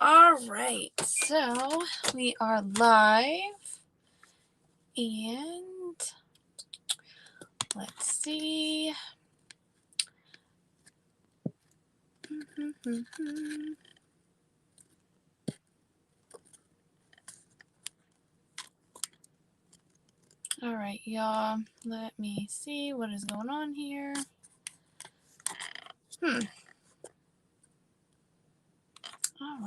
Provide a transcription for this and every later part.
All right, so we are live, and let's see. All right, y'all, let me see what is going on here. All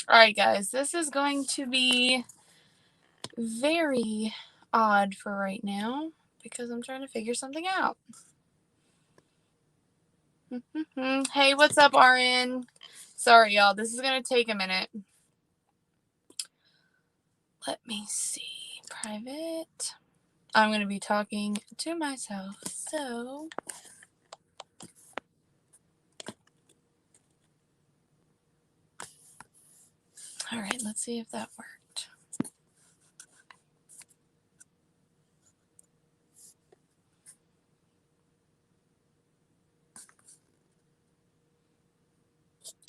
right, guys, this is going to be very odd for right now because I'm trying to figure something out. Hey, what's up, RN? Sorry, y'all, this is going to take a minute. Let me see. Private. I'm going to be talking to myself, so... All right, let's see if that worked.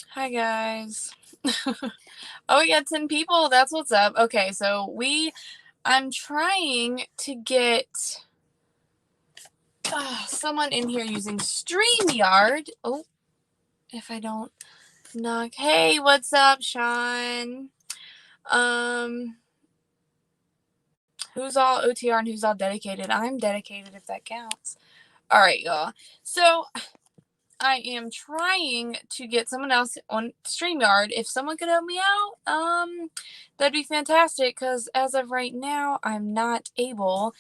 Hi, guys. Oh, we got 10 people. That's what's up. Okay, so I'm trying to get someone in here using StreamYard. Oh, if I don't knock. Hey, what's up, Sean? Who's all OTR and who's all dedicated? I'm dedicated if that counts. All right, y'all. So I am trying to get someone else on StreamYard. If someone could help me out, that'd be fantastic, because as of right now, I'm not able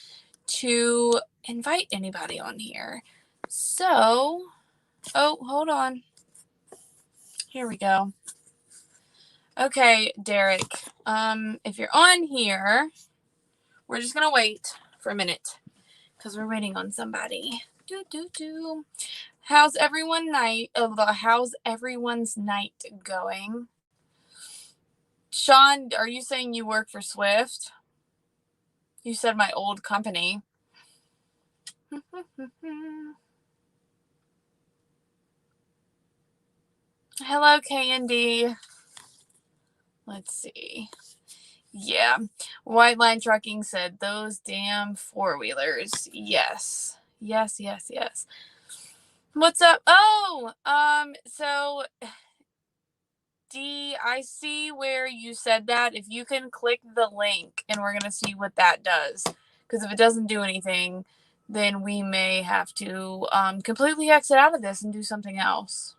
to invite anybody on here. So, oh, hold on. Here we go. Okay, Derek, if you're on here, we're just going to wait for a minute because we're waiting on somebody. How's everyone's night going? Sean, are you saying you work for Swift? You said my old company. Hello, K&D. Let's see. Yeah. White Line Trucking said those damn four-wheelers. Yes. Yes. What's up? Oh, so D, I see where you said that. If you can click the link and we're going to see what that does. Because if it doesn't do anything, then we may have to completely exit out of this and do something else.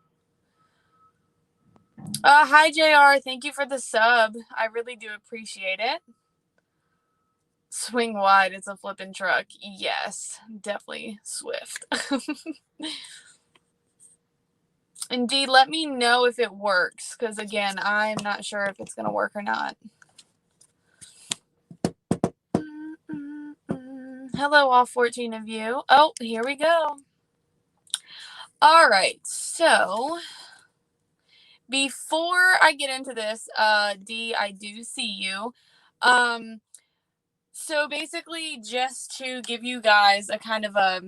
Hi, JR. Thank you for the sub. I really do appreciate it. Swing wide. It's a flipping truck. Yes, definitely Swift. Indeed, let me know if it works, because again, I'm not sure if it's going to work or not. Hello, all 14 of you. Oh, here we go. All right, so before I get into this, D, I do see you. So basically, just to give you guys a kind of a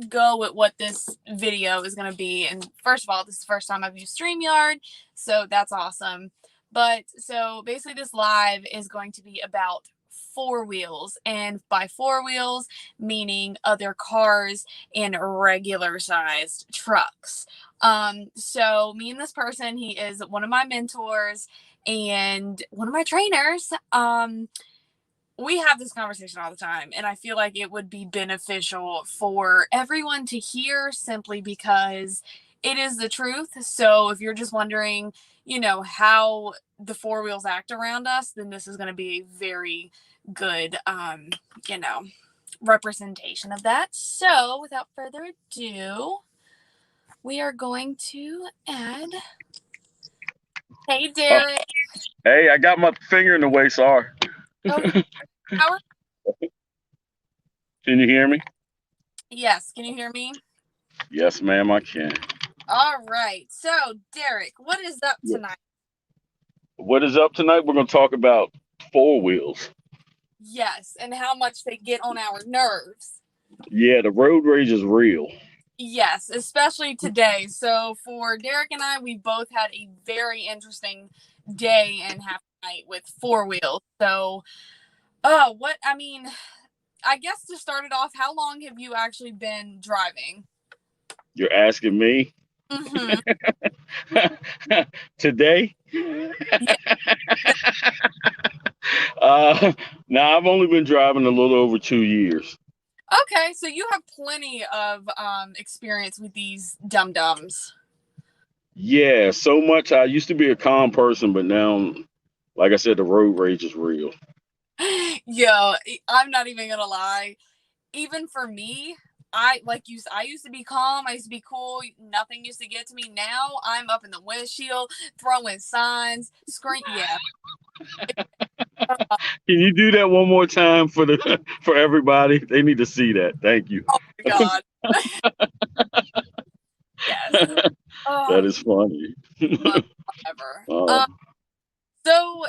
go at what this video is going to be. And first of all, this is the first time I've used StreamYard, so that's awesome. But so basically this live is going to be about four wheels, and by four wheels meaning other cars and regular sized trucks. So me and this person, he is one of my mentors and one of my trainers. We have this conversation all the time, and I feel like it would be beneficial for everyone to hear, simply because it is the truth. So if you're just wondering, how the four wheels act around us, then this is going to be a very good, representation of that. So without further ado, we are going to add... Hey, Derek. Hey, I got my finger in the way, sorry. Howard? Can you hear me? Yes. Can you hear me? Yes, ma'am, I can. All right. So, Derek, what is up tonight? What is up tonight? We're going to talk about four wheels. Yes, and how much they get on our nerves. Yeah, the road rage is real. Yes, especially today. So for Derek and I, we both had a very interesting day and half night with four wheels. So, what I mean, I guess to start it off, how long have you actually been driving? You're asking me Mm-hmm. today? Yeah. Uh, now I've only been driving a little over 2 years. Okay, so you have plenty of experience with these dum dums. Yeah, so much. I used to be a calm person, but now, like I said, the road rage is real. Yo, I'm not even gonna lie. Even for me, I used to be calm, I used to be cool, nothing used to get to me. Now I'm up in the windshield, throwing signs, scream. Yeah. Oh Can you do that one more time for the for everybody? They need to see that. Thank you. my god. Yes. That Oh, is funny. but whatever. Oh, So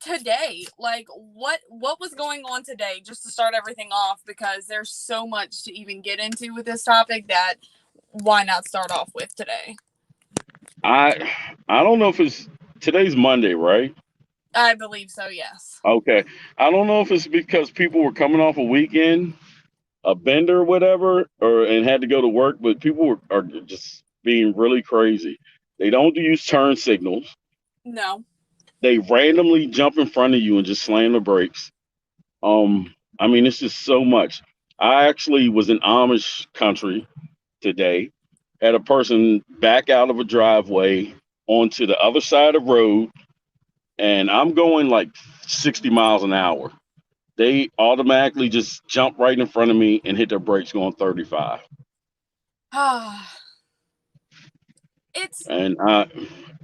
today, like what was going on today, just to start everything off, because there's so much to even get into with this topic that why not start off with today? I I don't know if it's today's Monday, right? I believe so, yes. Okay. I don't know if it's because people were coming off a weekend, a bender or whatever, or and had to go to work, but are just being really crazy. They don't use turn signals. No. They randomly jump in front of you and just slam the brakes. I mean, it's just so much. I actually was in Amish country today, had a person back out of a driveway onto the other side of the road, and I'm going like 60 miles an hour. They automatically just jump right in front of me and hit their brakes going 35. Ah, it's And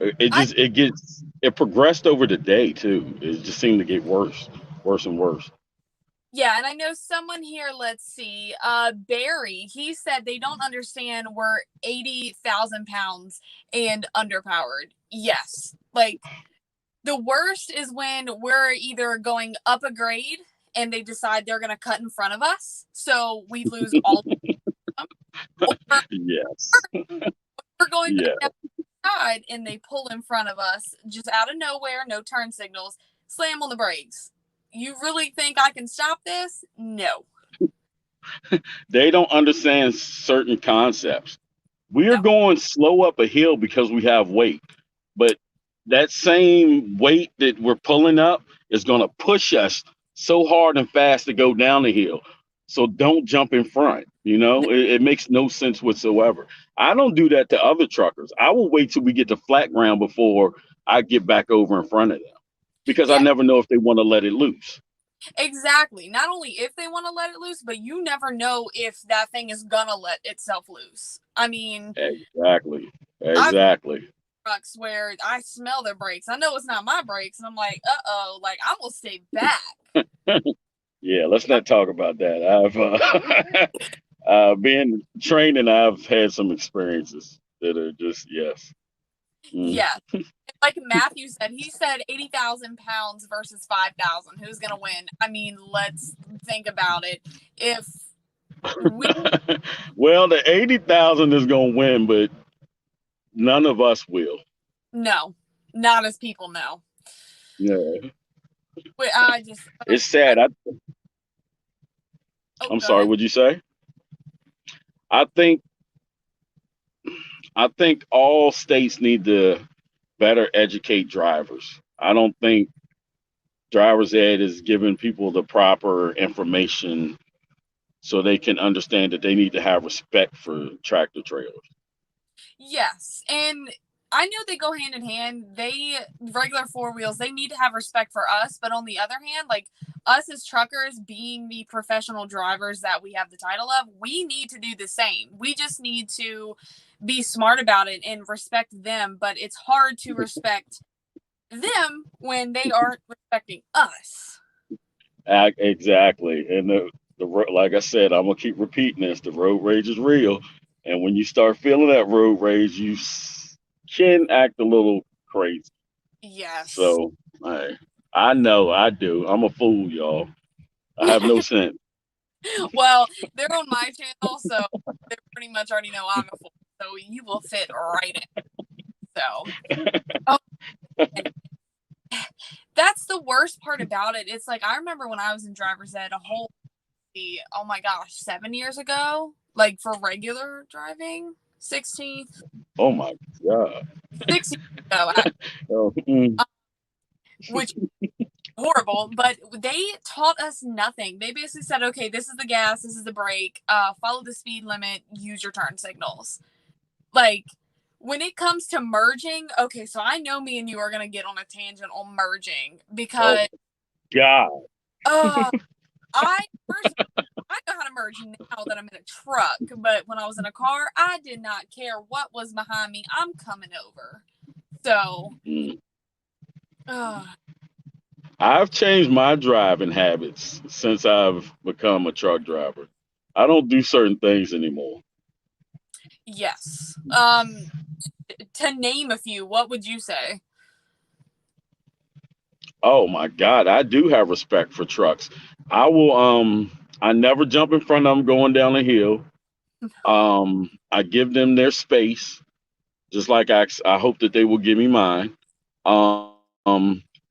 it I just it progressed over the day too. It just seemed to get worse, worse and worse. Yeah, and I know someone here, let's see, Barry, he said they don't understand we're 80,000 pounds and underpowered. Yes. Like, the worst is when we're either going up a grade and they decide they're going to cut in front of us. So we lose all of them. Or Yes. we're going back Yeah. down the side and they pull in front of us just out of nowhere, no turn signals, slam on the brakes. You really think I can stop this? No. They don't understand certain concepts. We are No. going slow up a hill because we have weight, but that same weight that we're pulling up is going to push us so hard and fast to go down the hill. So don't jump in front. It makes no sense whatsoever. I don't do that to other truckers. I will wait till we get to flat ground before I get back over in front of them because I Yeah, never know if they want to let it loose. exactly. Not only if they want to let it loose, but you never know if that thing is gonna let itself loose. I mean, Exactly. I've Exactly. trucks where I smell their brakes. I know it's not my brakes, and I'm like, oh, like I'm gonna stay back. Yeah, let's not talk about that. I've been training. I've had some experiences that are just yes. Mm. Yeah, like Matthew said, he said 80,000 pounds versus 5,000. Who's gonna win? I mean, let's think about it. If we Well, the 80,000 is gonna win, but none of us will. no, not as people know. Yeah, I just it's sad. oh, I'm go sorry. ahead. What'd you say? I think I think all states need to better educate drivers. I don't think driver's ed is giving people the proper information so they can understand that they need to have respect for tractor trailers. Yes, and I know they go hand in hand. They regular four wheels, they need to have respect for us, but on the other hand, like us as truckers being the professional drivers that we have the title of, we need to do the same. We just need to be smart about it and respect them, but it's hard to respect them when they aren't respecting us. Exactly. And like I said, I'm gonna keep repeating this. The road rage is real, and when you start feeling that road rage, can act a little crazy. Yes. So I know I do. I'm a fool, y'all. I have no sense. Well, they're on my channel, so they pretty much already know I'm a fool. So you will fit right in. So, oh, and that's the worst part about it. It's like I remember when I was in driver's ed a whole, oh my gosh, 7 years ago, like for regular driving, 16, Oh my God. 6 years ago, Oh, mm. which horrible, but they taught us nothing. They basically said, okay, this is the gas, this is the brake, follow the speed limit, use your turn signals. Like when it comes to merging, okay, so I know me and you are gonna get on a tangent on merging Oh because God. uh I first I know how to merge now that I'm in a truck, but when I was in a car, I did not care what was behind me. I'm coming over. So Mm. uh, I've changed my driving habits since I've become a truck driver. I don't do certain things anymore. yes. To name a few, what would you say? Oh my God, I do have respect for trucks. I never jump in front of them going down a hill. I give them their space, just like I hope that they will give me mine.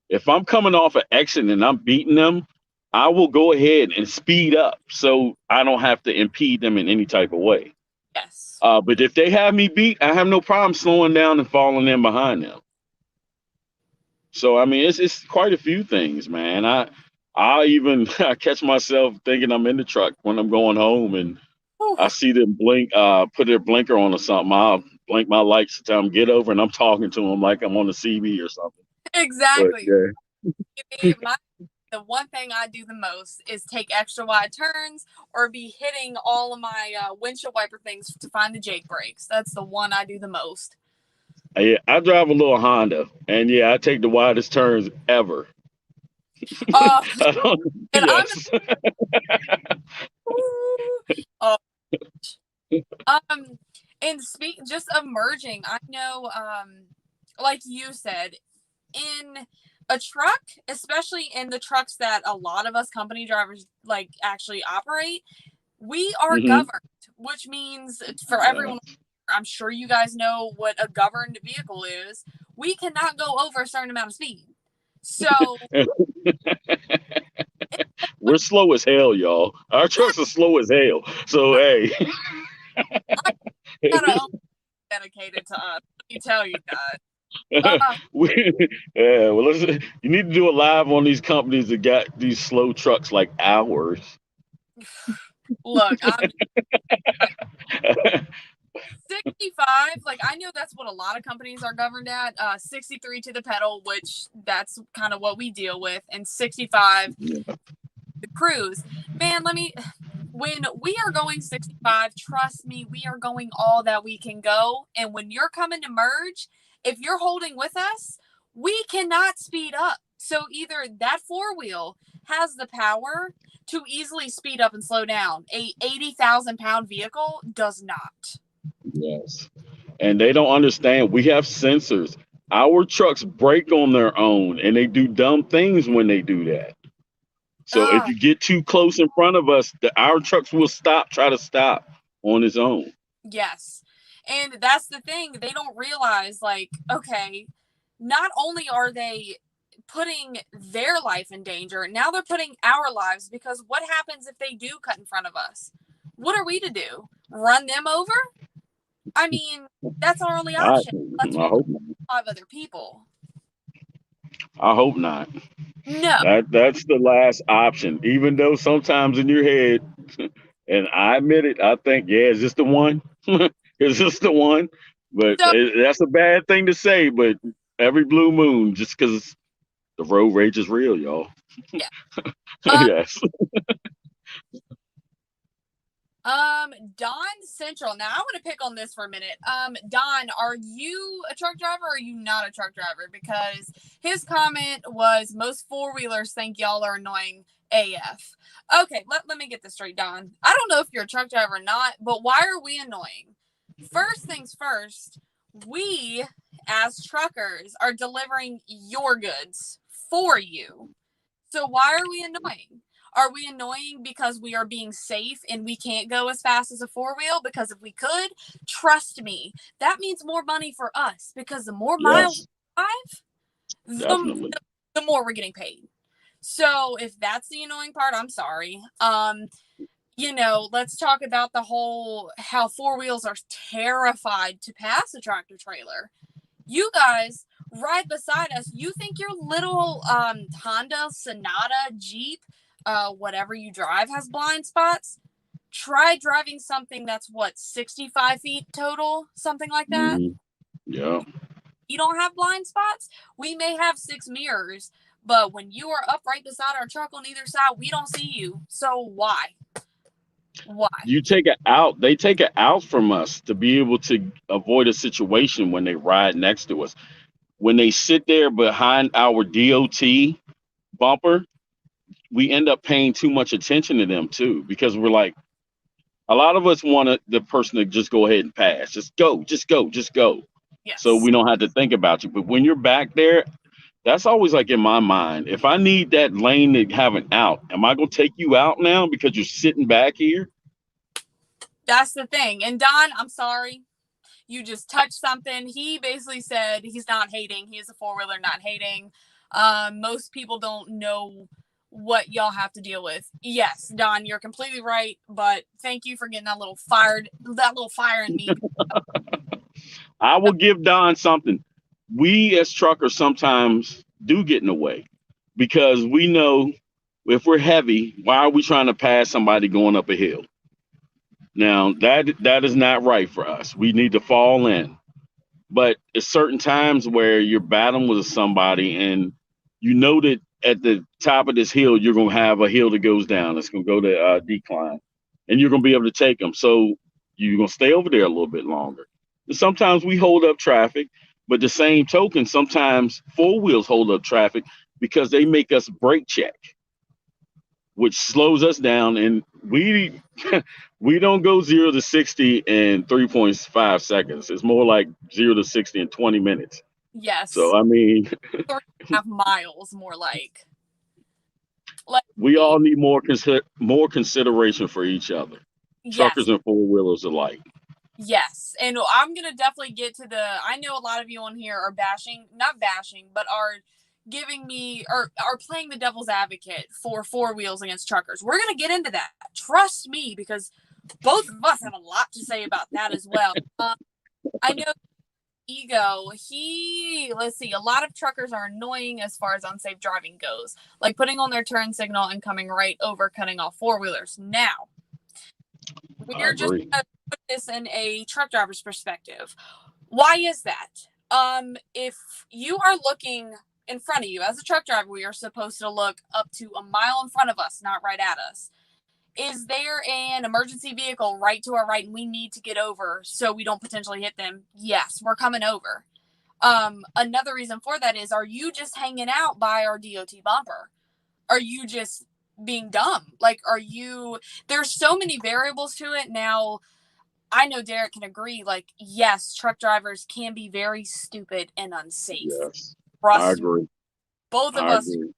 If I'm coming off an exit and I'm beating them, I will go ahead and speed up so I don't have to impede them in any type of way. Yes. But if they have me beat, I have no problem slowing down and falling in behind them. So I mean, it's quite a few things, man. I even I catch myself thinking I'm in the truck when I'm going home, and Whew. I see them blink, put their blinker on or something. I'll blink my lights to tell them get over, and I'm talking to them like I'm on the CB or something. But Exactly. yeah, The one thing I do the most is take extra wide turns or be hitting all of my windshield wiper things to find the Jake brakes. That's the one I do the most. I drive a little Honda, and yeah, I take the widest turns ever. Uh, I don't, and I'm yes. uh, um and speak just of merging, I know like you said, in a truck, especially in the trucks that a lot of us company drivers like actually operate, we are Hmm. governed, which means for everyone, I'm sure you guys know what a governed vehicle is. We cannot go over a certain amount of speed. So, We're slow as hell, y'all. Our yeah, trucks are slow as hell. So hey, I'm kind of dedicated to us. Let me tell you guys. Uh, we, yeah. Well, you need to do a live on these companies that got these slow trucks like ours. look, I'm 65. Like, I know that's what a lot of companies are governed at. 63 to the pedal, which that's kind of what we deal with, and 65 the cruise. Man, when we are going 65, trust me, we are going all that we can go. And when you're coming to merge, if you're holding with us, we cannot speed up. So either that four wheel has the power to easily speed up and slow down. A 80,000-pound vehicle does not. Yes. And they don't understand. We have sensors. Our trucks brake on their own, and they do dumb things when they do that. So if Ah, you get too close in front of us, our trucks will stop, try to stop on its own. yes. And that's the thing. They don't realize, like, okay, not only are they putting their life in danger, now they're putting our lives, because what happens if they do cut in front of us? What are we to do? Run them over? I mean, that's our only I, option. Unless I we hope, have other people. I hope not. No. That's the last option. Even though sometimes in your head, and I admit it, I think, yeah, is this the one? Is this the one? But So, that's a bad thing to say. But every blue moon, just because the road rage is real, y'all. yeah. Um, Yes. Don Central. Now I want to pick on this for a minute. Don, are you a truck driver or are you not a truck driver? Because his comment was most four wheelers think y'all are annoying AF. Okay, let me get this straight, Don. I don't know if you're a truck driver or not, but why are we annoying? First things first, we as truckers are delivering your goods for you. So why are we annoying? Are we annoying because we are being safe and we can't go as fast as a four-wheel? Because if we could, trust me, that means more money for us, because the more miles Yes, we drive, definitely. the more we're getting paid. So if that's the annoying part, I'm sorry. Let's talk about the whole how four wheels are terrified to pass a tractor trailer. You guys ride beside us. You think your little Honda Sonata Jeep, whatever you drive, has blind spots? Try driving something that's 65 feet total, something like that. Hmm. Yeah. You don't have blind spots. We may have 6 mirrors, but when you are up right beside our truck on either side, we don't see you. So why? Why? You take it out. They take it out from us to be able to avoid a situation when they ride next to us. When they sit there behind our DOT bumper, we end up paying too much attention to them too, because we're like, a lot of us want the person to just go ahead and pass. Just go, just go, just go. So Yes. we don't have to think about you. But when you're back there, that's always like in my mind. If I need that lane to have an out, am I gonna take you out now because you're sitting back here? That's the thing. And Don, I'm sorry. You just touched something. He basically said he's not hating. He is a four-wheeler, not hating. Most people don't know what y'all have to deal with. Yes, Don, you're completely right. But thank you for getting that little fire in me. I will give Don something. We as truckers sometimes do get in the way because we know if we're heavy, why are we trying to pass somebody going up a hill? Now that is not right for us. We need to fall in. But it's certain times where you're battling with somebody and you know that at the top of this hill you're gonna have a hill that goes down. It's gonna go to decline, and you're gonna be able to take them. So you're gonna stay over there a little bit longer. And sometimes we hold up traffic, but the same token, sometimes four wheels hold up traffic because they make us brake check, which slows us down, and we we don't go 0 to 60 in 3.5 seconds. It's more like 0 to 60 in 20 minutes. Yes. So I mean, 3.5 miles, more like. Like, we all need more consideration for each other, yes. truckers and four wheelers alike. Yes. And I'm going to definitely get to I know a lot of you on here are not bashing, but are giving me, or are playing the devil's advocate for four wheels against truckers. We're going to get into that. Trust me, because both of us have a lot to say about that as well. I know Ego, let's see, a lot of truckers are annoying as far as unsafe driving goes, like putting on their turn signal and coming right over, cutting off four wheelers. Now, I we're just agree. going to put this in a truck driver's perspective. Why is that? If you are looking in front of you as a truck driver, we are supposed to look up to a mile in front of us, not right at us. Is there an emergency vehicle right to our right and we need to get over so we don't potentially hit them? Yes, we're coming over. Another reason for that is, are you just hanging out by our DOT bumper? Are you just being dumb? Like, there's so many variables to it. Now, I know Derek can agree, like, yes, truck drivers can be very stupid and unsafe. Yes, I Trust me, agree. both of I us agree.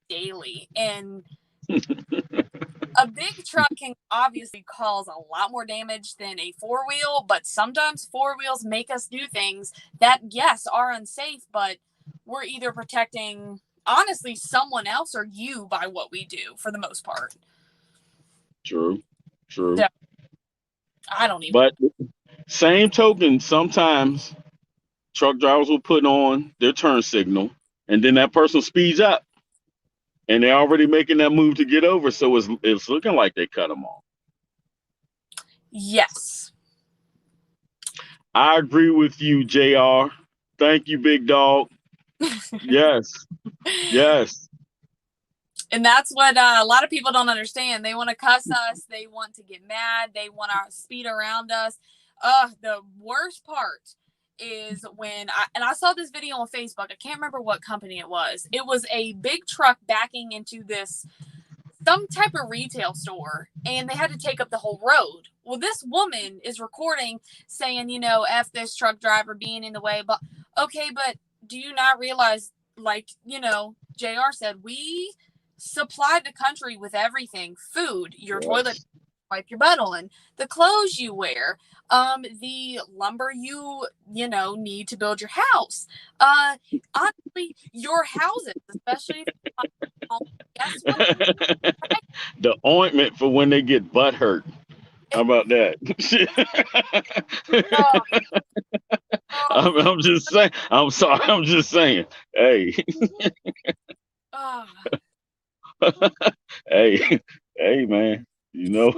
daily. And a big truck can obviously cause a lot more damage than a four-wheel, but sometimes four wheels make us do things that, yes, are unsafe, but we're either protecting, honestly, someone else or you by what we do for the most part. True. True. So, I don't even. But same token, sometimes truck drivers will put on their turn signal, and then that person speeds up, and they're already making that move to get over. So it's looking like they cut them off. Yes. I agree with you, Jr. Thank you, big dog. Yes, yes, And that's what a lot of people don't understand. They want to cuss us. They want to get mad. They want to speed around us. The worst part is when I saw this video on Facebook. I can't remember what company it was. It was a big truck backing into some type of retail store, and they had to take up the whole road. Well, this woman is recording saying, F this truck driver being in the way. But okay, but do you not realize, like, JR said, we supply the country with everything: food, your toilet, Yes. wipe your butt on, the clothes you wear, the lumber you need to build your house. Honestly, your houses, especially if you buy a home, guess what? The ointment for when they get butt hurt. How about that? Oh, oh, I'm just saying. I'm sorry. I'm just saying. Hey, oh. hey, hey, man. You know.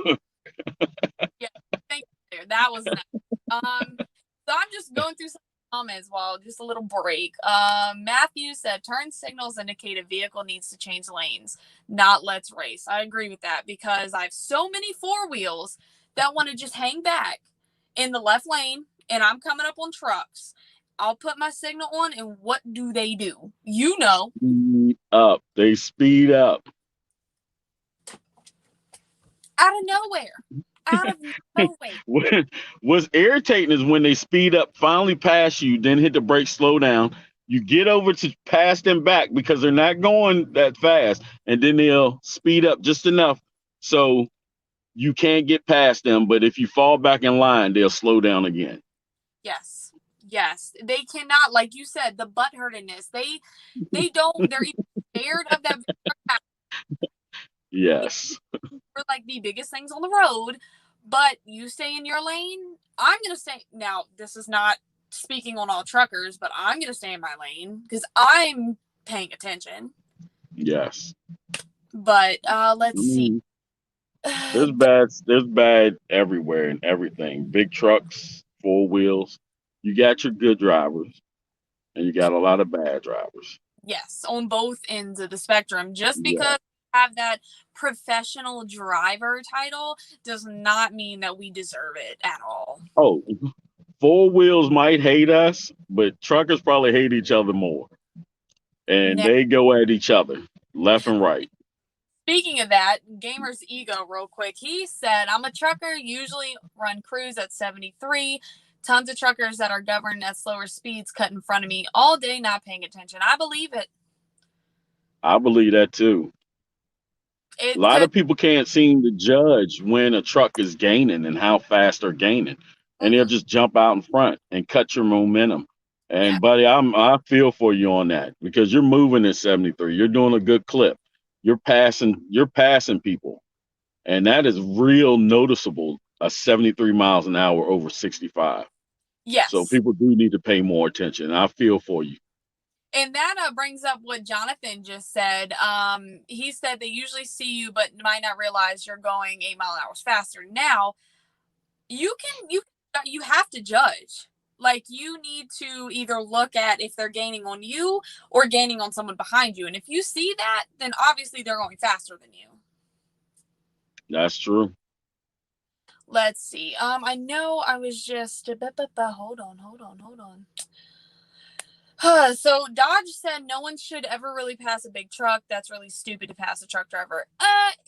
Yeah, thank you there. That was nice. So I'm just going through some comments while just a little break. Matthew said turn signals indicate a vehicle needs to change lanes, not let's race. I agree with that because I have so many four wheels that want to just hang back in the left lane, and I'm coming up on trucks. I'll put my signal on, and what do? You know, Speed up. They speed up. out of nowhere, out of nowhere. What's irritating is when they speed up, finally pass you, then hit the brake, slow down. You get over to pass them back because they're not going that fast, and then they'll speed up just enough so you can't get past them. But if you fall back in line, they'll slow down again. Yes. Yes. They cannot, like you said, the butt hurtiness. They don't, they're even scared of that. Yes. For like the biggest things on the road, but you stay in your lane. I'm gonna stay now. This is not speaking on all truckers, but I'm gonna stay in my lane because I'm paying attention. Yes. But I let's see. mean, there's bad everywhere and everything. Big trucks, four wheels. You got your good drivers and you got a lot of bad drivers. Yes, on both ends of the spectrum. Just Yeah. because we have that professional driver title does not mean that we deserve it at all. Oh, four wheels might hate us, but truckers probably hate each other more. And Now, they go at each other left and right. speaking of that, Gamer's Ego, real quick, he said, I'm a trucker, usually run cruise at 73. Tons of truckers that are governed at slower speeds cut in front of me all day, not paying attention. I believe it. I believe that too. A It lot could. of people can't seem to judge when a truck is gaining and how fast they're gaining. And they'll Mm-hmm. just jump out in front and cut your momentum. Yeah. And buddy, I feel for you on that because you're moving at 73. You're doing a good clip. You're passing people. And that is real noticeable, a 73 miles an hour over 65. So Yes. people do need to pay more attention. I feel for you. And that brings up what Jonathan just said. He said they usually see you, but might not realize you're going 8 mile an hour faster. Now, you have to judge. Like you need to either look at if they're gaining on you or gaining on someone behind you. And if you see that, then obviously they're going faster than you. That's true. Let's see. I know I was just hold on. So Dodge said no one should ever really pass a big truck. That's really stupid to pass a truck driver.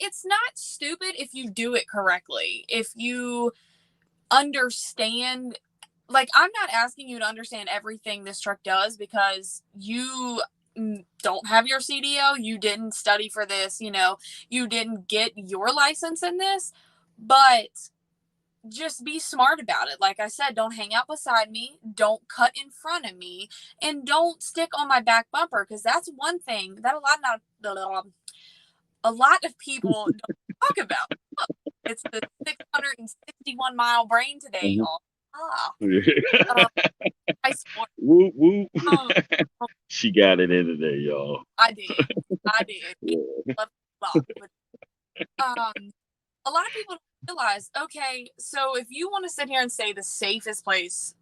It's not stupid if you do it correctly. If you understand, like, I'm not asking you to understand everything this truck does because you don't have your CDO, you didn't study for this, you didn't get your license in this, but just be smart about it. Like I said, don't hang out beside me, don't cut in front of me, and don't stick on my back bumper because that's one thing that a lot of people don't talk about. It's the 661-mile brain today, Mhm. y'all. Ah, Yeah. uh, I swore. Whoop whoop. Um, She got it in today, y'all. I did. I did. Yeah. Well, a lot of people don't realize, okay, so if you want to sit here and say the safest place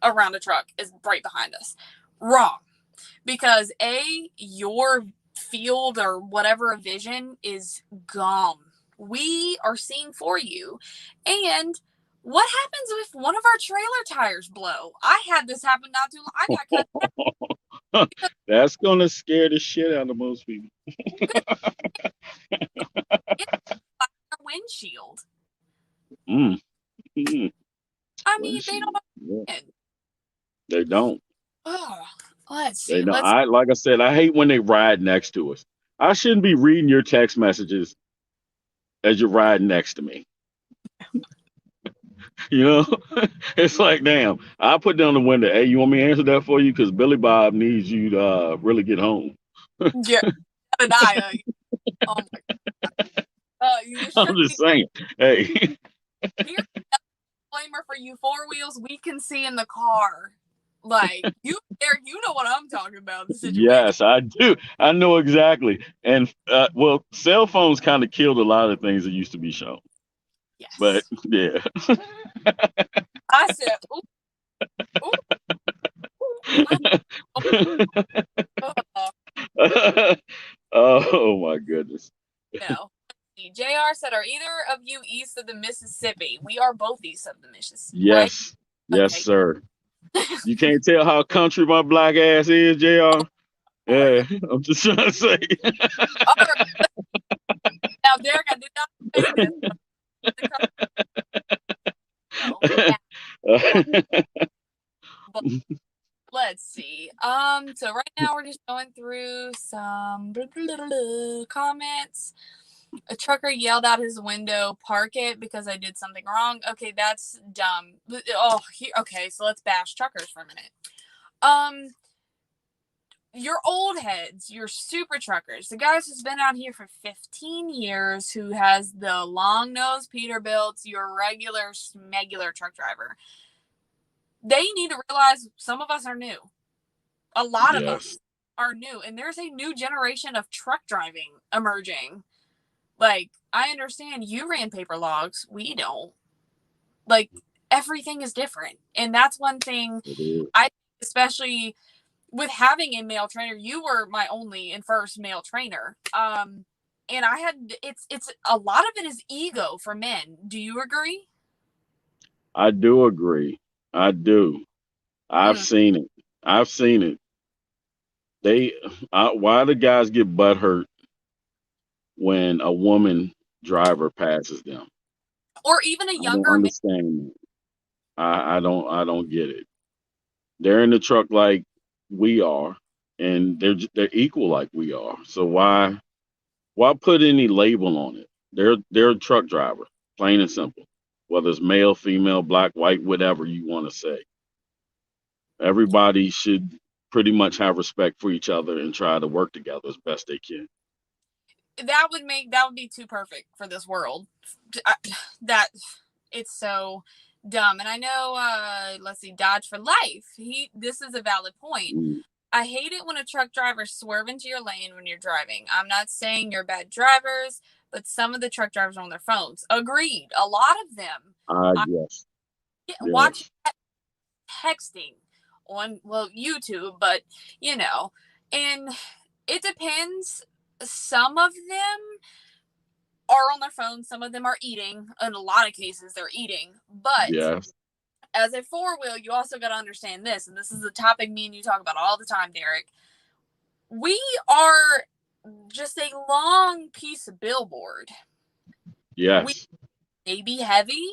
around a truck is right behind us, wrong. Because your field or whatever vision is gone. We are seeing for you. And what happens if one of our trailer tires blow? I had this happen not too long. I got cut because That's gonna scare the shit out of most people. it's like our windshield. Mm, mm, I mean, they windshield. don't Yeah, understand. they don't. Oh, let's They see. don't. I like I said, I hate when they ride next to us. I shouldn't be reading your text messages as you're riding next to me. You know, it's like, damn. I put down the window. Hey, you want me to answer that for you? Because Billy Bob needs you to really get home. Yeah, and oh my you I'm should be just saying. Hey, here. Disclaimer for you four wheels, we can see in the car. Like you, Eric, you know what I'm talking about. The situation. yes, I do. I know exactly. And well, cell phones kind of killed a lot of things that used to be shown. But Yes, yeah. I said, ooh, ooh, ooh, oh, Oh my goodness. no. JR said, "Are either of you east of the Mississippi? We are both east of the Mississippi, right? Yes. Yes, Okay. sir. You can't tell how country my black ass is, JR. Are you? Yeah, I'm just trying to say. All right. Now, Derek, I did not say this, no. But let's see. So right now we're just going through some comments. A trucker yelled out his window, "Park it," because I did something wrong. Okay, that's dumb. Oh, okay, so let's bash truckers for a minute. Your old heads, your super truckers, the guys who's been out here for 15 years, who has the long nose Peterbilts, your regular smegular truck driver, they need to realize some of us are new. A lot of Yes. us are new, and there's a new generation of truck driving emerging. Like, I understand you ran paper logs, we don't. Like, everything is different, and that's one thing I, especially with having a male trainer. You were my only and first male trainer. And I had it's a lot of it is ego for men. Do you agree? I do agree. I do. I've Mm. seen it. I've seen it. They why do guys get butthurt when a woman driver passes them? Or even a I don't younger man. understand that. I don't get it. They're in the truck like we are, and they're equal like we are. So why put any label on it? They're a truck driver, plain and simple. Whether it's male, female, black, white, whatever you want to say. Everybody should pretty much have respect for each other and try to work together as best they can. That would be too perfect for this world. That it's so dumb. And I know let's see, Dodge for Life. This is a valid point. Mm, I hate it when a truck driver swerve into your lane when you're driving. I'm not saying you're bad drivers, but some of the truck drivers are on their phones. Agreed. A lot of them. I yes, watch yes, texting on, well, YouTube, but you know, and it depends. Some of them are on their phones, some of them are eating. In a lot of cases, they're eating. But yes, as a four wheel, you also got to understand this, and this is a topic me and you talk about all the time, Derek. We are just a long piece of billboard. We yes. may be heavy,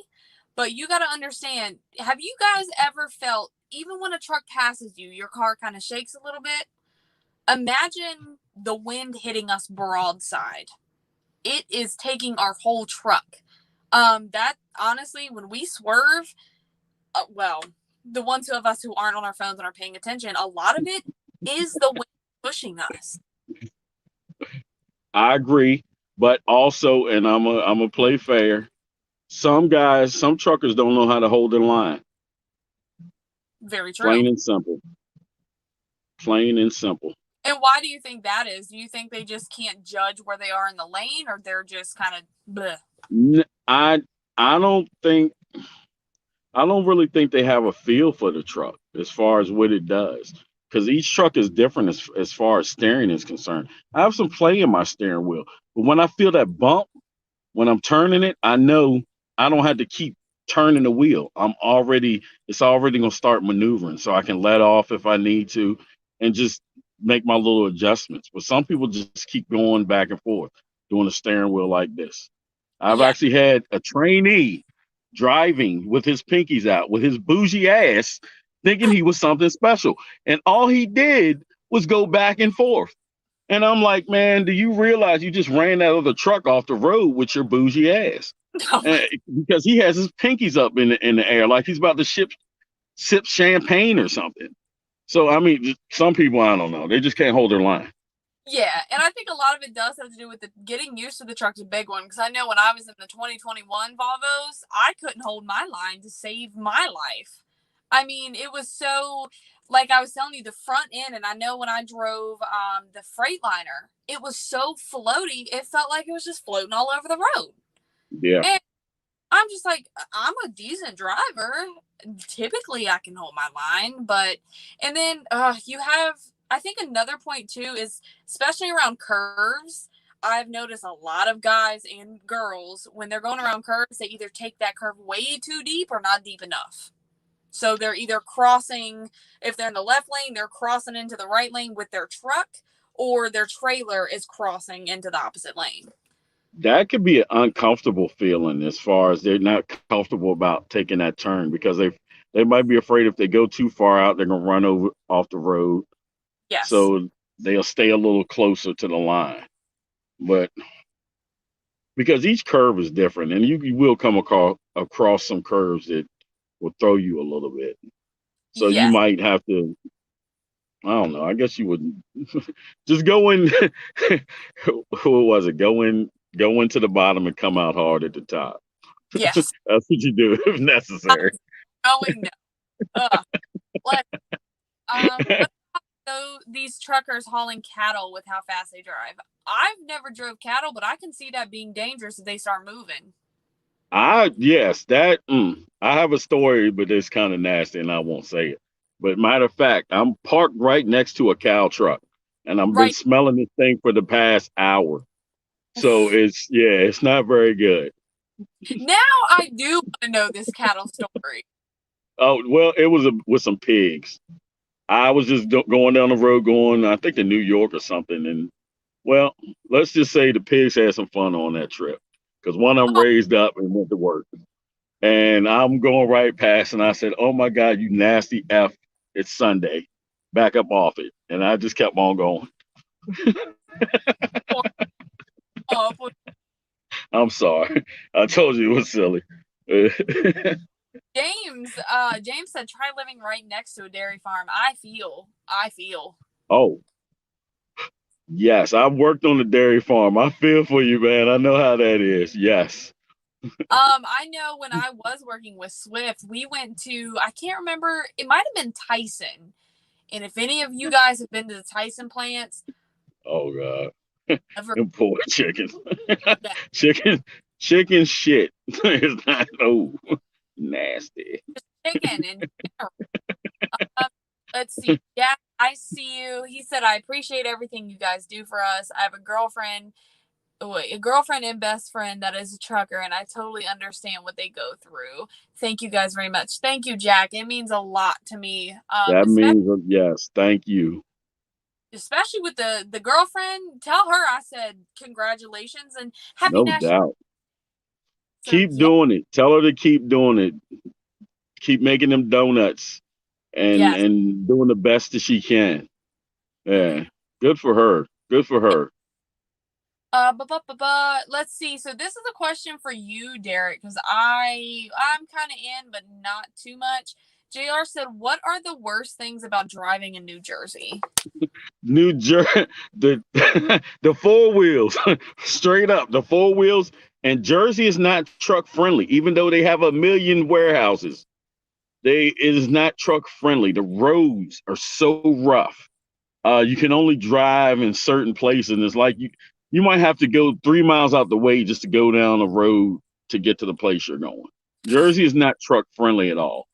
but you got to understand, have you guys ever felt, even when a truck passes you, your car kind of shakes a little bit? Imagine the wind hitting us broadside. It is taking our whole truck. That honestly, when we swerve, well, the ones of us who aren't on our phones and are paying attention, a lot of it is the wind pushing us. I agree, but also, and I'm a play fair. Some guys, some truckers don't know how to hold their line. Very true. Plain and simple. Plain and simple. And why do you think that is? Do you think they just can't judge where they are in the lane, or they're just kind of bleh? I don't think I don't really think they have a feel for the truck as far as what it does. Because each truck is different as far as steering is concerned. I have some play in my steering wheel, but when I feel that bump, when I'm turning it, I know I don't have to keep turning the wheel. It's already gonna start maneuvering, so I can let off if I need to, and just make my little adjustments. But some people just keep going back and forth doing the steering wheel like this. I've Yeah. actually had a trainee driving with his pinkies out, with his bougie ass, thinking he was something special, and all he did was go back and forth. And I'm like, man, do you realize you just ran that other truck off the road with your bougie ass? Oh my, Uh, because he has his pinkies up in the air like he's about to sip champagne or something. So I mean, some people I don't know, they just can't hold their line. yeah, and I think a lot of it does have to do with the getting used to the truck's a big one. Because I know when I was in the 2021 Volvos, I couldn't hold my line to save my life. I mean, it was so like I was telling you, the front end, and I know when I drove the Freightliner, it was so floaty. It felt like it was just floating all over the road. Yeah, And I'm just like, I'm a decent driver. Typically, I can hold my line, but and then you have. I think another point too is especially around curves. I've noticed a lot of guys and girls when they're going around curves, they either take that curve way too deep or not deep enough. So they're either crossing, if they're in the left lane, they're crossing into the right lane with their truck, or their trailer is crossing into the opposite lane. that could be an uncomfortable feeling as far as they're not comfortable about taking that turn because they might be afraid if they go too far out, they're gonna run over off the road. Yes. So they'll stay a little closer to the line. But because each curve is different, and you will come across some curves that will throw you a little bit. So you Yes. might have to, I don't know. I guess you would just go in. Who was it? Go into the bottom and come out hard at the top. Yes. That's what you do if necessary. Going no. Like, what so these truckers hauling cattle with how fast they drive? I've never drove cattle, but I can see that being dangerous if they start moving. I yes, that I have a story, but it's kind of nasty, and I won't say it. But matter of fact, I'm parked right next to a cow truck, and I've been Right smelling this thing for the past hour. So it's not very good. now, I do want to know this cattle story. Oh well, it was with some pigs. I was just going down the road, going I think to New York or something, and well, let's just say the pigs had some fun on that trip because one of them Oh, raised up and went to work. And I'm going right past, and I said, "Oh my God, you nasty f! It's Sunday. Back up off it." And I just kept on going. poor, oh, poor I'm sorry. I told you it was silly. James. James said, "Try living right next to a dairy farm." I feel. Oh yes, I worked on the dairy farm. I feel for you, man. I know how that is. Yes. I know when I was working with Swift, we went to, I can't remember, it might have been Tyson. And if any of you guys have been to the Tyson plants, Oh God, ever, them poor chickens. yeah, chicken, chicken shit. It's not nasty. chicken in general. Um, let's see. Yeah, I see you. He said, "I appreciate everything you guys do for us. I have a girlfriend and best friend that is a trucker, and I totally understand what they go through. Thank you guys very much." Thank you, Jack. It means a lot to me. That means yes. Thank you. Especially with the girlfriend. Tell her I said congratulations and happy No national. doubt. So Keep yeah, doing it. Tell her to keep doing it. Keep making them donuts and yes. and doing the best that she can. Yeah. Good for her. Good for her. Let's see. So this is a question for you, Derek, because I'm kind of in, but not too much. Jr. said, "What are the worst things about driving in New Jersey?" New Jersey, the the four wheels, straight up, the four wheels. And Jersey is not truck friendly, even though they have a million warehouses. It is not truck friendly. The roads are so rough. You can only drive in certain places. And it's like you might have to go 3 miles out the way just to go down the road to get to the place you're going. Jersey is not truck friendly at all.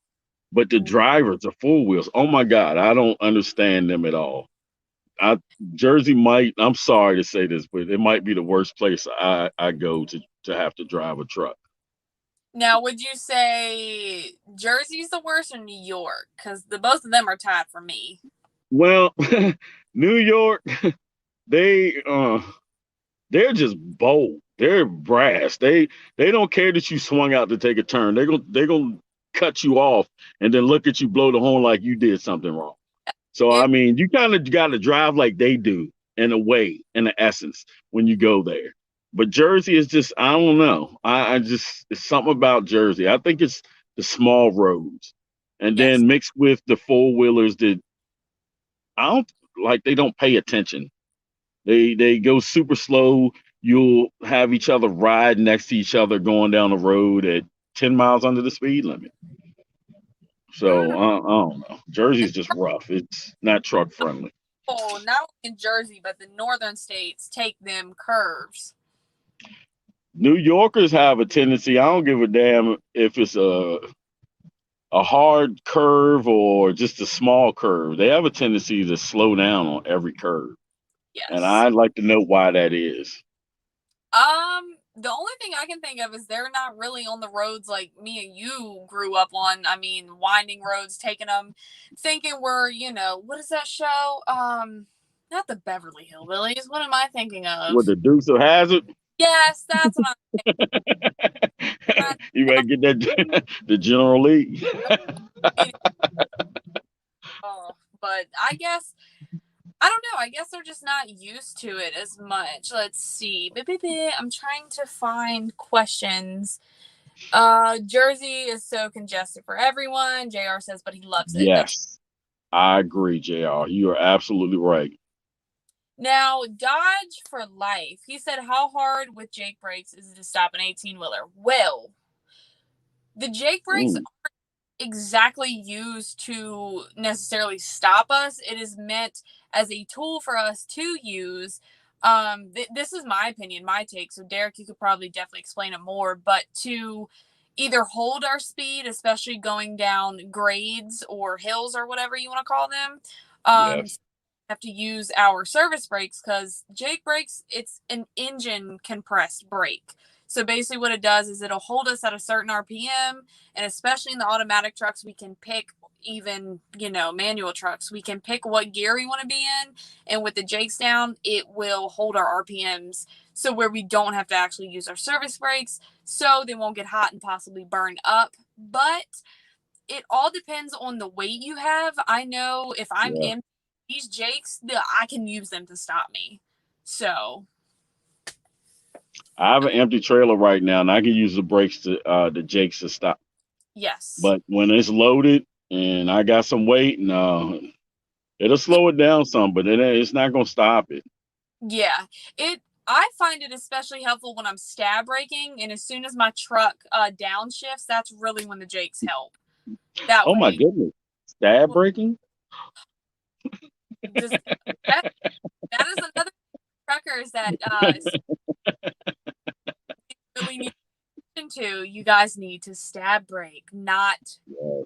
But the drivers, the four wheels, oh my God, I don't understand them at all. I Jersey might, I'm sorry to say this, but it might be the worst place I go to have to drive a truck. Now, would you say Jersey's the worst or New York? Because the both of them are tied for me. Well, New York, they they're just bold. They're brass. They don't care that you swung out to take a turn. They're gonna cut you off and then look at you blow the horn like you did something wrong. So It I mean, you kind of got to drive like they do. in a way, in the essence, when you go there. But Jersey is just, I don't know. I just, it's something about Jersey. I think it's the small roads. And Yes. then mixed with the four wheelers that I don't like, they don't pay attention. They go super slow. You'll have each other ride next to each other going down the road at 10 miles under the speed limit. So Mm, I don't know. Jersey's just rough. It's not truck friendly. oh, not only in Jersey, but the northern states take them curves. New Yorkers have a tendency. I don't give a damn if it's a hard curve or just a small curve. They have a tendency to slow down on every curve, and Yes. I'd like to know why that is. The only thing I can think of is they're not really on the roads like me and you grew up on. I mean, winding roads, taking them, thinking we're, what is that show? Not the Beverly Hillbillies. What am I thinking of? With the Dukes of Hazard, Yes, that's what I'm you might get that the General Lee. thinking. Oh, but I guess I don't know. I guess they're just not used to it as much. Let's see. I'm trying to find questions. Jersey is so congested for everyone. JR says, but he loves it. That's Yes, I agree, Jr. You are absolutely right. now Dodge for life. He said, how hard with Jake brakes is it to stop an 18-wheeler? Well, the Jake brakes Mm, exactly used to necessarily stop us. It is meant as a tool for us to use. This is my opinion, my take. So Derek, you could probably definitely explain it more, but to either hold our speed, especially going down grades or hills or whatever you want to call them. yes, Have to use our service brakes because Jake brakes, it's an engine compressed brake. So basically what it does is it'll hold us at a certain RPM, and especially in the automatic trucks, we can pick, even, manual trucks, we can pick what gear we want to be in. And with the Jakes down, it will hold our RPMs. So where we don't have to actually use our service brakes, so they won't get hot and possibly burn up. But it all depends on the weight you have. I know if I'm yeah. in these Jakes, I can use them to stop me. So, I have an empty trailer right now, and I can use the brakes to the Jakes to stop. yes. But when it's loaded and I got some weight, no, it'll slow it down some, but it's not gonna stop it. Yeah. I find it especially helpful when I'm stab braking, and as soon as my truck downshifts, that's really when the Jakes help. That Oh my way, goodness, stab braking? just that, that is another truckers that really need to. You guys need to stab brake, not Yeah.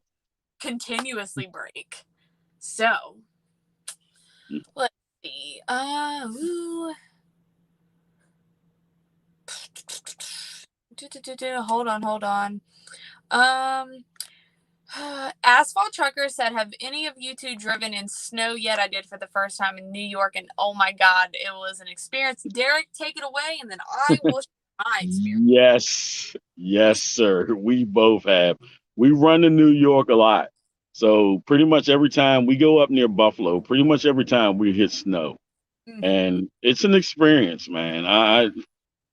continuously brake. So let's see. Hold on. Um, Asphalt Trucker said, "Have any of you two driven in snow yet? I did for the first time in New York, and oh my God, it was an experience." Derek, take it away, and then I will share my experience. Yes, yes, sir. We both have. We run to New York a lot. So pretty much every time we go up near Buffalo, pretty much every time we hit snow. Mm-hmm. And it's an experience, man. I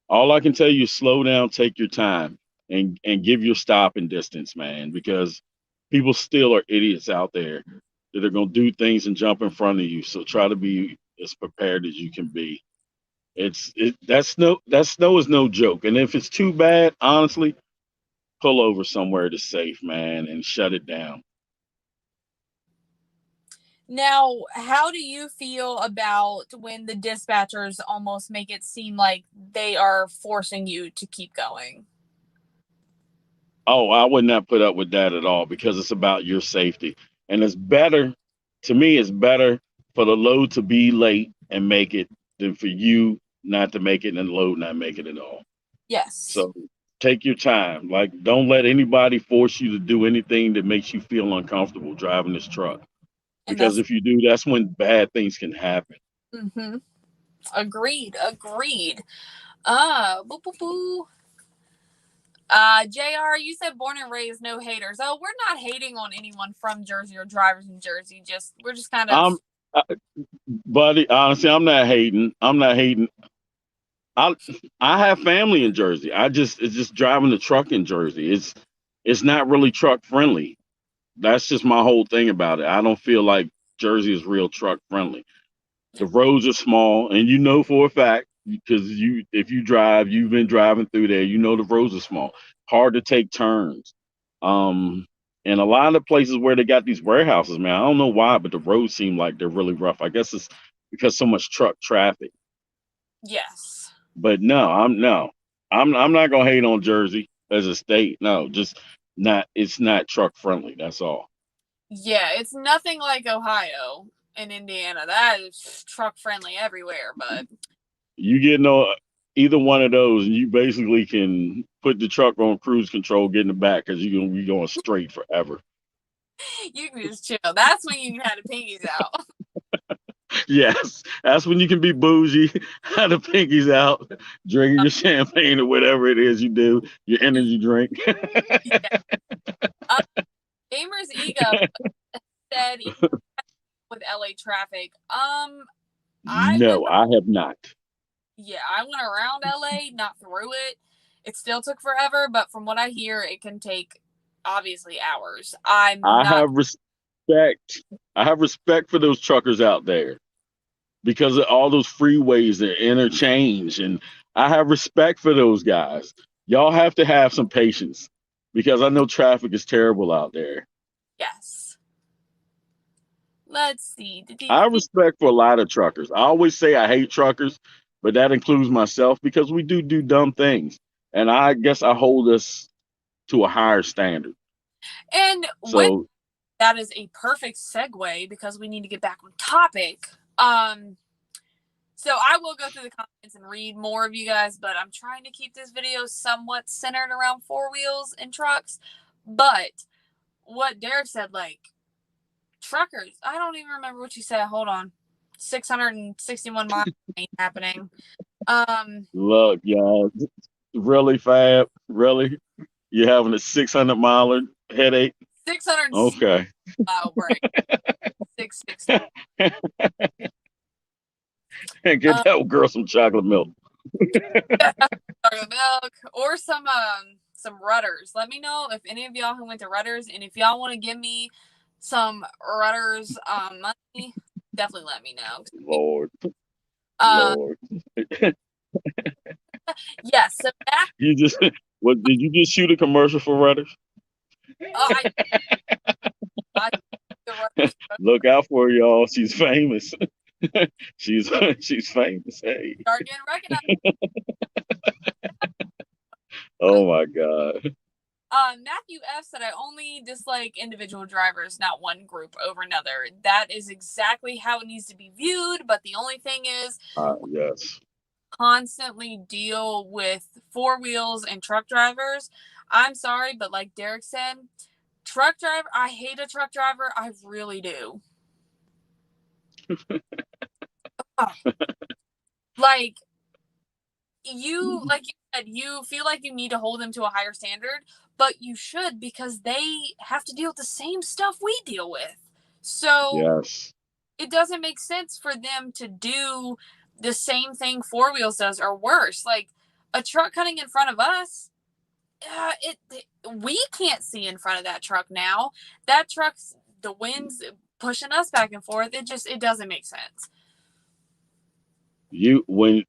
all I can tell you is slow down, take your time, and give your stopping distance, man, because people still are idiots out there that are gonna do things and jump in front of you. So try to be as prepared as you can be. That snow is no joke. And if it's too bad, honestly, pull over somewhere that's safe, man, and shut it down. Now, how do you feel about when the dispatchers almost make it seem like they are forcing you to keep going? Oh, I would not put up with that at all because it's about your safety. And it's better, to me, it's better for the load to be late and make it than for you not to make it and the load not make it at all. Yes. So take your time. Like, don't let anybody force you to do anything that makes you feel uncomfortable driving this truck. And Because that's if you do, that's when bad things can happen. mm-hmm. Agreed. Boo boo boo. JR, you said born and raised, no haters. Oh, we're not hating on anyone from Jersey or drivers in Jersey. We're just kind of I'm Buddy, honestly, I'm not hating. I'm not hating. I I have family in Jersey. It's just driving the truck in Jersey. It's not really truck friendly. That's just my whole thing about it. I don't feel like Jersey is real truck friendly. The roads are small, and you know for a fact because if you drive, you've been driving through there. You know the roads are small, hard to take turns. Um, and a lot of the places where they got these warehouses, man, I don't know why, but the roads seem like they're really rough. I guess it's because so much truck traffic. Yes. But no, I'm not gonna hate on Jersey as a state. No, just not. It's not truck friendly. That's all. Yeah, it's nothing like Ohio and Indiana. That is truck friendly everywhere, but You get no either one of those, and you basically can put the truck on cruise control, get in the back, because you're gonna be going straight forever. you can just chill. That's when you can have the pinkies out. Yes, that's when you can be bougie, have the pinkies out, drinking your champagne or whatever it is you do, your energy drink. Yeah. Um, Gamer's Ego said with LA traffic. I went No, I have not. yeah, I went around LA, not through it. It still took forever, but from what I hear, it can take obviously hours. I'm I not. have respect. I have respect for those truckers out there because of all those freeways that interchange, and I have respect for those guys. Y'all have to have some patience because I know traffic is terrible out there. Yes. Let's see. I have respect for a lot of truckers. I always say I hate truckers, but that includes myself because we do dumb things, and I guess I hold us to a higher standard. And with So that is a perfect segue because we need to get back on topic. Um, so I will go through the comments and read more of you guys, but I'm trying to keep this video somewhat centered around four wheels and trucks. But what Derek said, like truckers, I don't even remember what you said. Hold on. 661 miles ain't happening. Um, look, y'all, really fab, really, you having a 600 miler headache? 600 Okay. mile break. 660. And get that girl some chocolate milk. Milk or some rudders. Let me know if any of y'all who went to rudders, and if y'all want to give me some rudders money, definitely let me know. Lord, Uh Lord. yes, so that You just what did you just shoot a commercial for Rudders? I I the rudders Look out for her, y'all. She's famous. she's she's famous. Hey. start getting recognized. Oh my God. Matthew F said I only dislike individual drivers, not one group over another. That is exactly how it needs to be viewed, but the only thing is Yes. constantly deal with four wheels and truck drivers. I'm sorry, but like Derek said, truck driver, I hate a truck driver. I really do. Oh, like like you said, you feel like you need to hold them to a higher standard, but you should because they have to deal with the same stuff we deal with. So Yes. it doesn't make sense for them to do the same thing four wheels does or worse. Like a truck cutting in front of us, it we can't see in front of that truck now. That truck's the wind's pushing us back and forth. It doesn't make sense.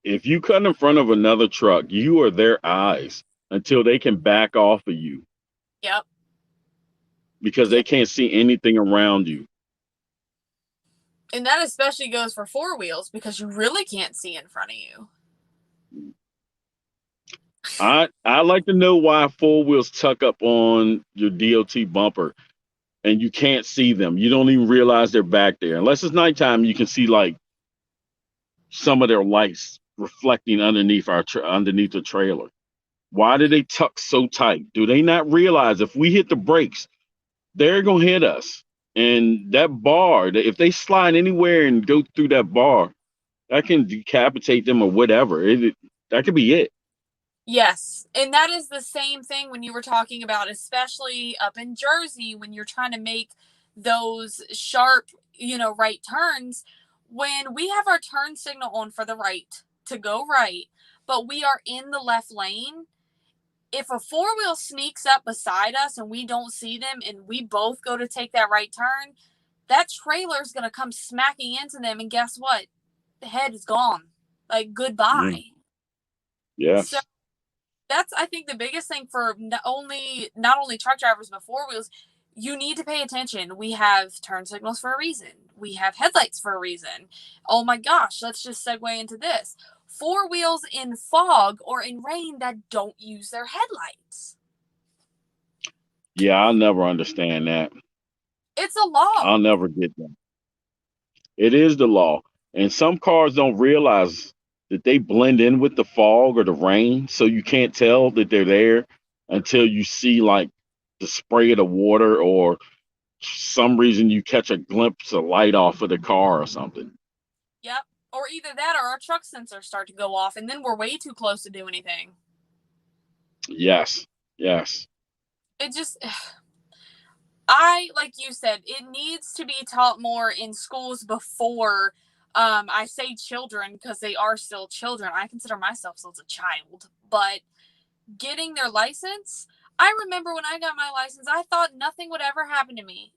If you cut in front of another truck, you are their eyes until they can back off of you Yep. because Yeah. they can't see anything around you. And that especially goes for four wheels because you really can't see in front of you. I like to know why four wheels tuck up on your DOT bumper and you can't see them. You don't even realize they're back there. Unless it's nighttime, you can see like some of their lights reflecting underneath the trailer. Why do they tuck so tight? Do they not realize if we hit the brakes, they're gonna hit us? And that bar, if they slide anywhere and go through that bar, that can decapitate them or whatever. That could be it. Yes. And that is the same thing when you were talking about, especially up in Jersey, when you're trying to make those sharp right turns, when we have our turn signal on for the right to go right, but we are in the left lane, if a four-wheel sneaks up beside us and we don't see them and we both go to take that right turn, that trailer is going to come smacking into them, and guess what? The head is gone. Like, goodbye. So Yes. that's, I think, the biggest thing for not only truck drivers but four wheels. You need to pay attention. We have turn signals for a reason. We have headlights for a reason. Oh my gosh, let's just segue into this. Four wheels in fog or in rain that don't use their headlights. Yeah, I'll never understand that. It's a law. I'll never get that. It is the law. And some cars don't realize that they blend in with the fog or the rain, so you can't tell that they're there until you see like the spray of the water, or some reason you catch a glimpse of light off of the car or something. Yep. Or either that or our truck sensors start to go off and then we're way too close to do anything. Yes. Yes. It just, like you said, it needs to be taught more in schools before, I say children because they are still children. I consider myself still as a child, but getting their license, I remember when I got my license, I thought nothing would ever happen to me.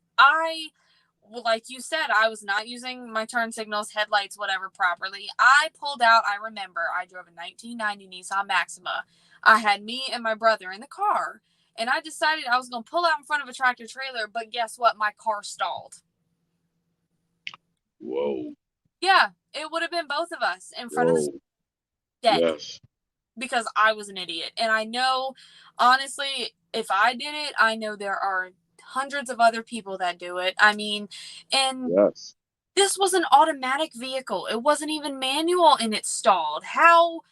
Like you said, I was not using my turn signals, headlights, whatever properly. I pulled out, I remember, I drove a 1990 Nissan Maxima. I had me and my brother in the car, and I decided I was going to pull out in front of a tractor trailer, but guess what? My car stalled. Whoa. Yeah, it would have been both of us in front of the Whoa. dead Yes. because I was an idiot. And I know, honestly, if I did it, I know there are hundreds of other people that do it. I mean, and Yes. this was an automatic vehicle. It wasn't even manual and it stalled. How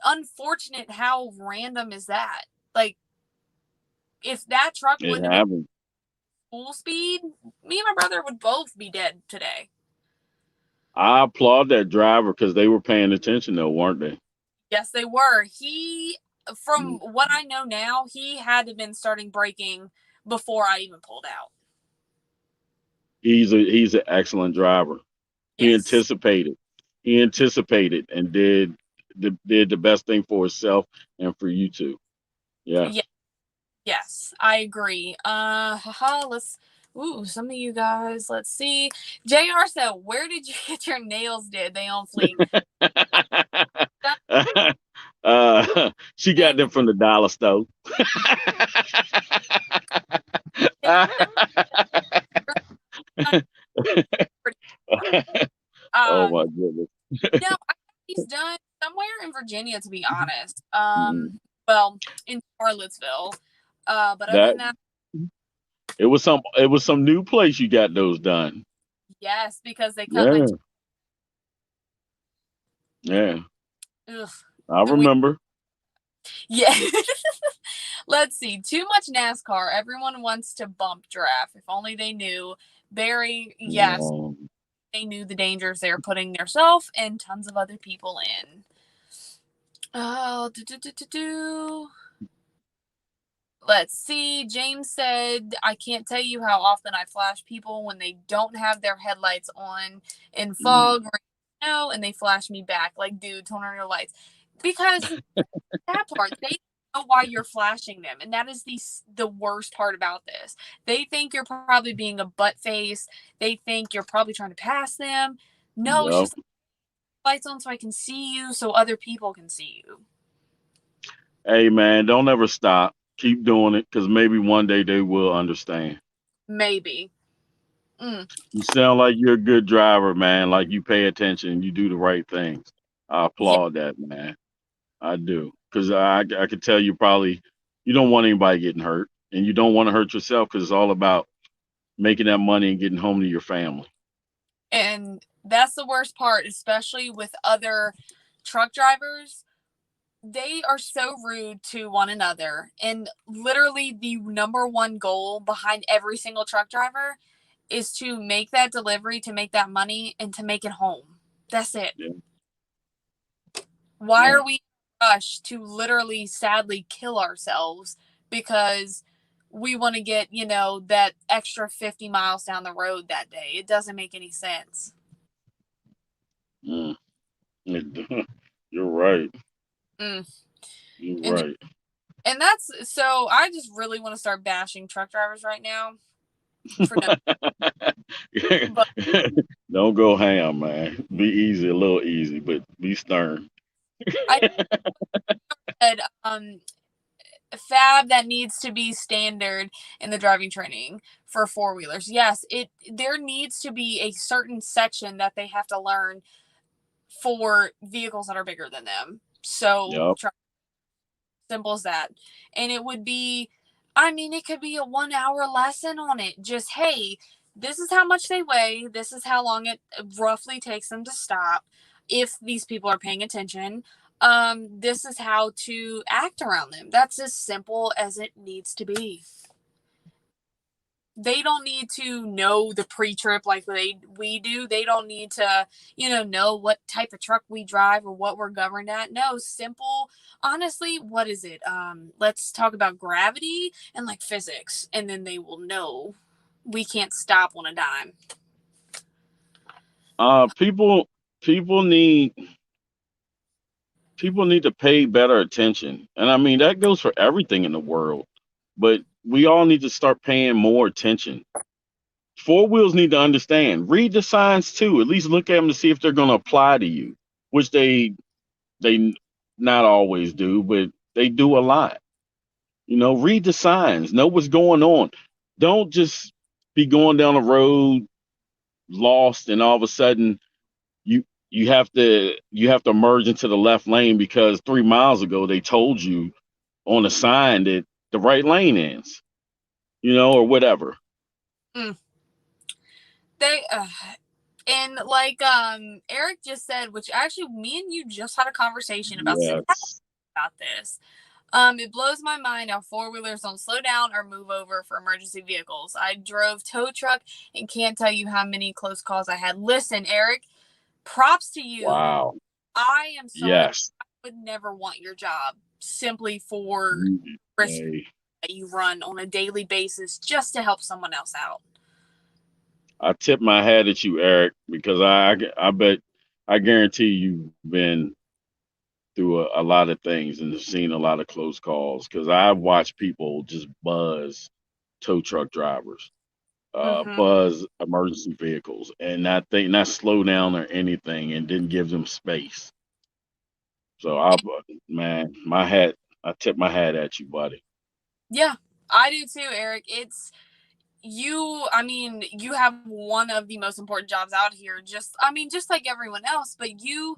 unfortunate, how random is that? Like, if that truck It wouldn't have been happens. full speed, me and my brother would both be dead today. I applaud that driver because they were paying attention though, weren't they? Yes, they were. From Mm. what I know now, he had to have been starting braking before I even pulled out. He's an excellent driver. He Yes. anticipated. He anticipated and did the best thing for himself and for you too. Yeah. Yes. Yes, I agree. Some of you guys, let's see. JR said, where did you get your nails did? They on fleek. She got And them from the dollar store. Oh um, my goodness. no, I think he's done somewhere in Virginia, to be honest. Mm. Well, in Charlottesville. But other That than that, it was some new place you got those done. yes, because they cut my Yeah. Yeah. ugh, I and we remember. yeah. Let's see. Too much NASCAR. Everyone wants to bump draft. If only they knew. Barry, yes, Um, they knew the dangers they were putting themselves and tons of other people in. Oh, let's see. James said, I can't tell you how often I flash people when they don't have their headlights on in mm, fog or snow, and they flash me back. Like, dude, turn on your lights. Because that part, they know why you're flashing them. And that is the worst part about this. They think you're probably being a butt face. They think you're probably trying to pass them. No, it's yep. just lights on so I can see you, so other people can see you. Hey man, don't ever stop. Keep doing it because maybe one day they will understand. Maybe. Mm. You sound like you're a good driver, man. Like you pay attention and you do the right things. I Yeah. applaud that, man. I do. Because I could tell you probably you don't want anybody getting hurt and you don't want to hurt yourself because it's all about making that money and getting home to your family. And that's the worst part, especially with other truck drivers. They are so rude to one another. And literally, the number one goal behind every single truck driver is to make that delivery, to make that money, and to make it home. That's it. Yeah. Why Yeah. are we rushed to literally, sadly kill ourselves because we want to get, that extra 50 miles down the road that day. It doesn't make any sense. Mm. You're right. Mm. You're And right. and that's so I just really want to start bashing truck drivers right now for no, but Don't go ham, man. Be easy, a little easy, but be stern. I said fab that needs to be standard in the driving training for four-wheelers. Yes, there needs to be a certain section that they have to learn for vehicles that are bigger than them. So Yep. simple as that. And it would be, I mean, it could be a 1 hour lesson on it. Just, hey, this is how much they weigh. This is how long it roughly takes them to stop. If these people are paying attention, this is how to act around them. That's as simple as it needs to be. They don't need to know the pre-trip like we do. They don't need to, know what type of truck we drive or what we're governed at. No, simple. Honestly, what is it? Let's talk about gravity and like physics, and then they will know we can't stop on a dime. People people need people need to pay better attention. And I mean that goes for everything in the world. But we all need to start paying more attention. Four wheels need to understand. Read the signs too. At least look at them to see if they're going to apply to you, which they not always do, but they do a lot. Read the signs, know what's going on. Don't just be going down the road lost, and all of a sudden you have to merge into the left lane because 3 miles ago they told you on a sign that the right lane ends, or whatever. Mm. They and like Eric just said, which actually me and you just had a conversation about Yes. this. It blows my mind how four-wheelers don't slow down or move over for emergency vehicles. I drove tow truck and can't tell you how many close calls I had. Listen, Eric, props to you. Wow. I am someone that Yes. would never want your job simply for risk Hey, that you run on a daily basis just to help someone else out. I tip my hat at you, Eric, because I bet I guarantee you've been through a lot of things and have seen a lot of close calls. Because I've watched people just buzz tow truck drivers, Mm-hmm. buzz emergency vehicles, and not slow down or anything, and didn't give them space. So man, I tip my hat at you, buddy. Yeah, I do too, Eric. I mean, you have one of the most important jobs out here. Just like everyone else, but you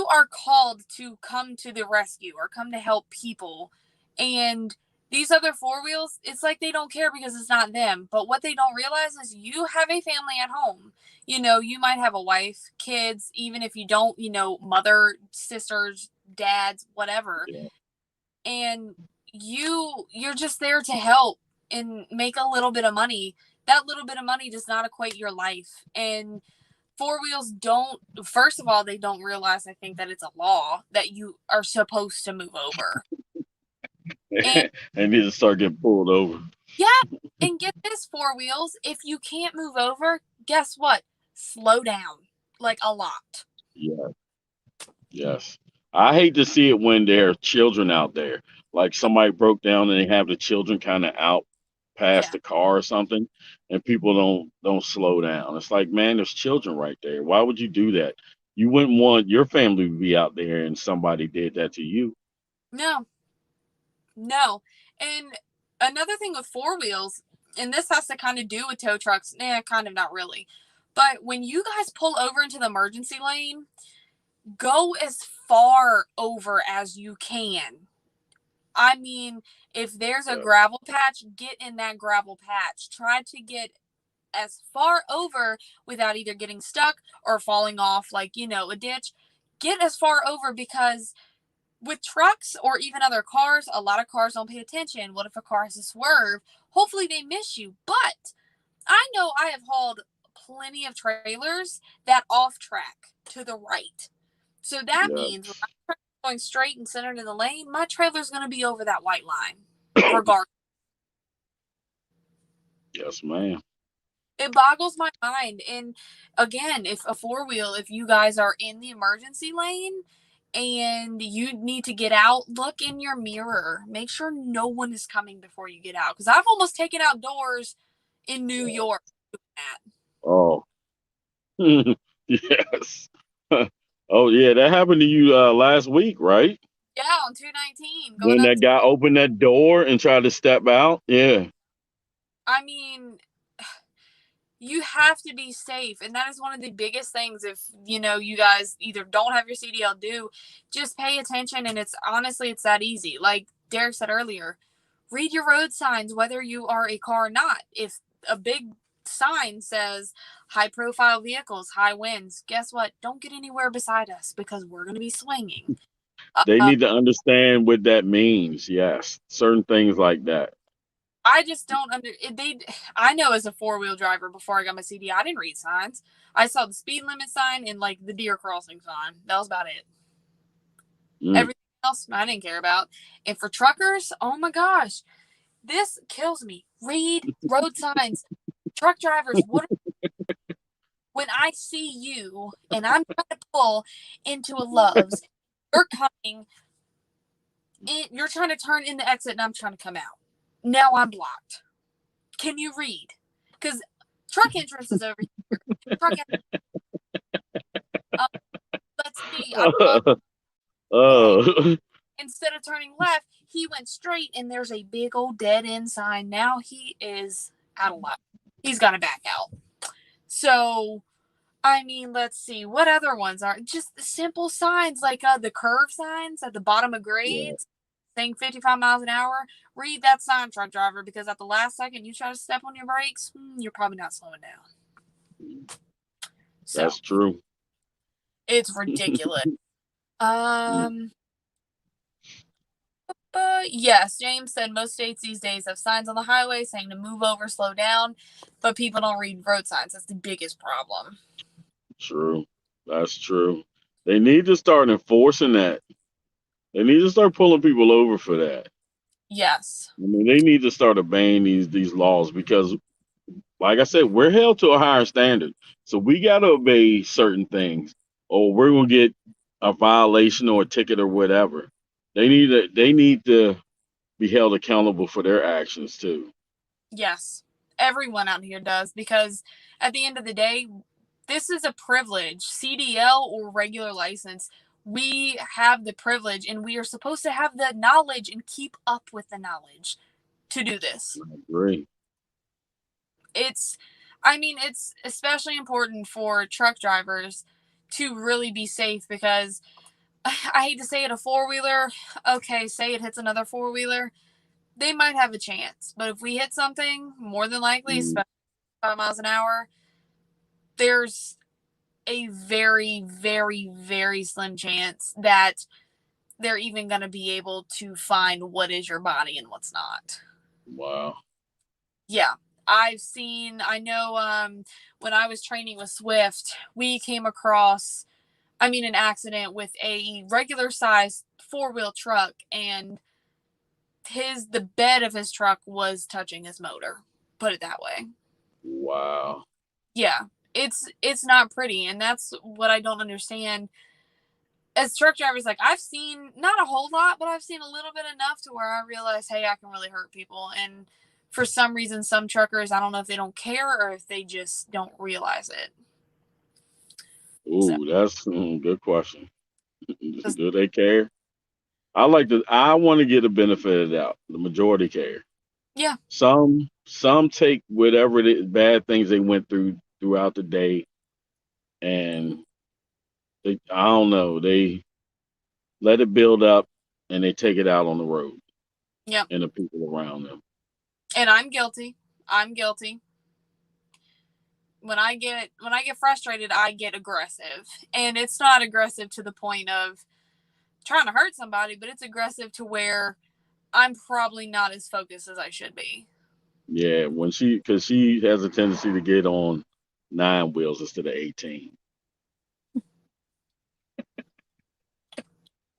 are called to come to the rescue or come to help people. And these other four wheels, it's like they don't care because it's not them. But what they don't realize is you have a family at home. You might have a wife, kids, even if you don't, mother, sisters, dads, whatever. Yeah. And you're just there to help and make a little bit of money. That little bit of money does not equate your life. And four wheels don't, first of all, they don't realize, I think, that it's a law that you are supposed to move over. And And need to start getting pulled over. yeah, and get this, four wheels, if you can't move over, guess what? Slow down, like a lot. Yeah. Yes. I hate to see it when there are children out there. Like somebody broke down and they have the children kind of out past Yeah. the car or something, and people don't slow down. It's like, man, there's children right there. Why would you do that? You wouldn't want your family to be out there and somebody did that to you. No, no. And another thing with four wheels, and this has to kind of do with tow trucks, kind of not really. But when you guys pull over into the emergency lane, go as far over as you can. I mean, if there's a Yeah. gravel patch, get in that gravel patch. Try to get as far over without either getting stuck or falling off like, a ditch. Get as far over because with trucks or even other cars, a lot of cars don't pay attention. What if a car has a swerve? Hopefully they miss you. But I know I have hauled plenty of trailers that off track to the right. So that Yeah. means when I'm going straight and centered in the lane, my trailer's going to be over that white line, regardless. Yes, ma'am. It boggles my mind. And again, if a four wheel, if you guys are in the emergency lane and you need to get out, look in your mirror. Make sure no one is coming before you get out. Because I've almost taken out doors in New York doing that. Oh, yes. Oh, yeah, that happened to you last week, right? Yeah, on 219 going When up. that guy opened that door and tried to step out. Yeah. I mean, you have to be safe, and that is one of the biggest things. If you guys either don't have your CDL, do just pay attention. And it's honestly, it's that easy. Like Derek said earlier, read your road signs whether you are a car or not. If a big sign says high profile vehicles, high winds, guess what, don't get anywhere beside us because we're going to be swinging. They uh, need to understand what that means. Yes. Certain things like that. I just don't I know as a four-wheel driver, before I got my CD, I didn't read signs. I saw the speed limit sign and like the deer crossing sign. That was about it. Mm. Everything else I didn't care about. And for truckers, oh my gosh, this kills me. Read road signs. Truck drivers, when I see you and I'm trying to pull into a Love's, you're coming you're trying to turn in the exit and I'm trying to come out. Now I'm blocked. Can you read? Because truck entrance is over here. Truck uh, let's see. Oh, Instead of turning left, he went straight, and there's a big old dead end sign. Now he is out of luck. He's got to back out. So, I mean, let's see. What other ones are just simple signs like the curve signs at the bottom of yeah, grades saying 55 miles an hour? Read that sign, truck driver, because at the last second you try to step on your brakes, you're probably not slowing down. So, that's true. it's ridiculous. Mm. Um, yes, James said most states these days have signs on the highway saying to move over, slow down, but people don't read road signs. That's the biggest problem. True. That's true. They need to start enforcing that. They need to start pulling people over for that. Yes. I mean, they need to start obeying these laws because, like I said, we're held to a higher standard. So we got to obey certain things, or we're gonna get a violation or a ticket or whatever. They need to be held accountable for their actions too. Yes. Everyone out here does, because at the end of the day, this is a privilege, CDL or regular license. We have the privilege and we are supposed to have the knowledge and keep up with the knowledge to do this. I agree. It's, I mean, it's especially important for truck drivers to really be safe, because I hate to say it, a four wheeler, okay, say it hits another four wheeler, they might have a chance. But if we hit something, more than likely, Mm, especially 5 miles an hour, there's a very, very, very slim chance that they're even going to be able to find what is your body and what's not. wow. Yeah. I know when I was training with Swift, we came across, an accident with a regular sized four-wheel truck, and the bed of his truck was touching his motor. Put it that way. Wow. Yeah. It's not pretty, and that's what I don't understand. As truck drivers, like, I've seen not a whole lot, but I've seen a little bit enough to where I realize, hey, I can really hurt people. And for some reason, some truckers, I don't know if they don't care or if they just don't realize it. So, Ooh, that's good question. Do they care? I want to get a benefit of the doubt. The majority care. yeah, Some take whatever bad things they went through throughout the day, and I don't know, they let it build up and they take it out on the road yeah. and the people around them. And I'm guilty. I'm guilty. When I get frustrated, I get aggressive, and it's not aggressive to the point of trying to hurt somebody, but it's aggressive to where I'm probably not as focused as I should be. Yeah, because she has a tendency to get on nine wheels instead of 18.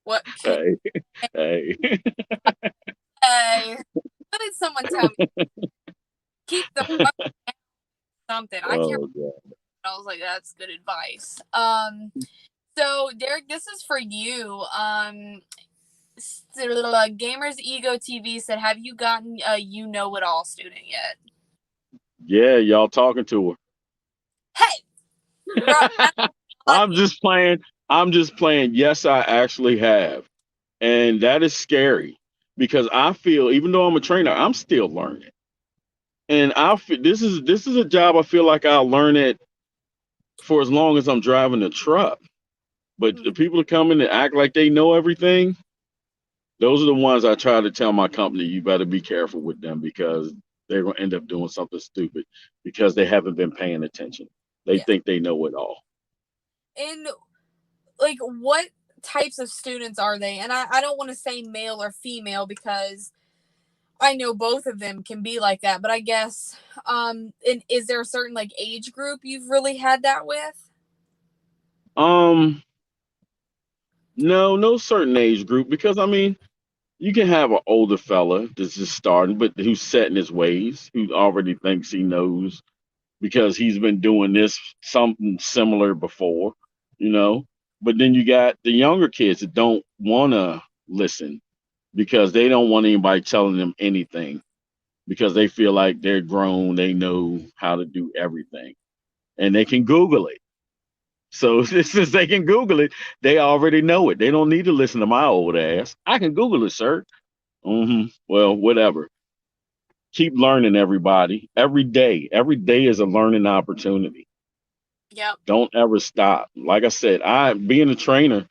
What? Hey, hey. Hey, what did someone tell me? keep the something. I can't. Oh God. I was like, that's good advice. So Derek, this is for you. Gamers Ego TV said, have you gotten a you know it all student yet? Yeah, y'all talking to her. Hey, bro, that's I'm funny. just playing. I'm just playing. Yes, I actually have. And that is scary because I feel, even though I'm a trainer, I'm still learning. And I feel this is a job I feel like I'll learn it for as long as I'm driving the truck. But the people that come in and act like they know everything, those are the ones I try to tell my company, you better be careful with them because they're going to end up doing something stupid because they haven't been paying attention. They Yeah. think they know it all. And like, what types of students are they? And I don't want to say male or female because I know both of them can be like that. But I guess, and is there a certain like age group you've really had that with? Um, no, no certain age group because I mean, you can have an older fella that's just starting, but who's set in his ways, who already thinks he knows because he's been doing this something similar before, you know. But then you got the younger kids that don't want to listen because they don't want anybody telling them anything because they feel like they're grown, they know how to do everything, and they can Google it. So since they can Google it, they already know it. They don't need to listen to my old ass. I can Google it, sir. Well, whatever. Keep learning, everybody. Every day. Every day is a learning opportunity. Yep. Don't ever stop. Like I said, I being a trainer,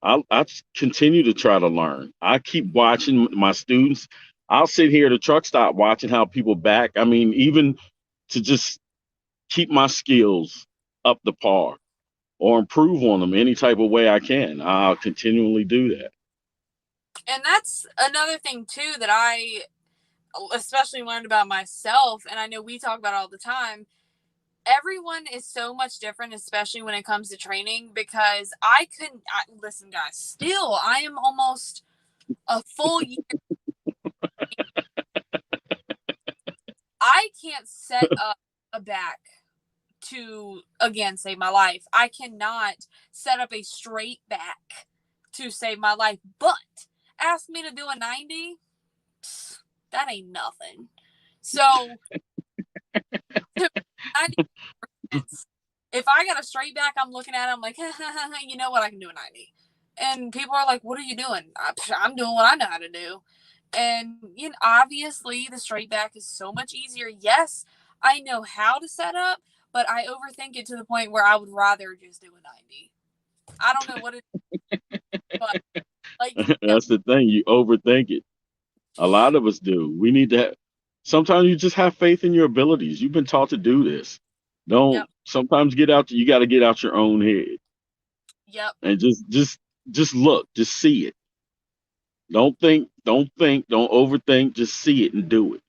I continue to try to learn. I keep watching my students. I'll sit here at a truck stop watching how people back. I mean, even to just keep my skills up to par or improve on them any type of way I can. I'll continually do that. And that's another thing too that I especially learned about myself, and I know we talk about it all the time. Everyone is so much different, especially when it comes to training, because listen, guys, still, I am almost a full year. I can't set up a back to, again, save my life. I cannot set up a straight back to save my life, but ask me to do a 90, that ain't nothing. So, 90 if I got a straight back, I'm looking at it, I'm like, you know what, I can do a 90. And people are like, what are you doing? I'm doing what I know how to do. And obviously the straight back is so much easier. Yes, I know how to set up, but I overthink it to the point where I would rather just do a 90. I don't know what it is, but like, That's the thing. You overthink it. A lot of us do. We need to have, sometimes you just have faith in your abilities. You've been taught to do this. Don't yep, sometimes get out you got to get out your own head yep, and just look, just see it. Don't think, don't overthink, just see it and do it.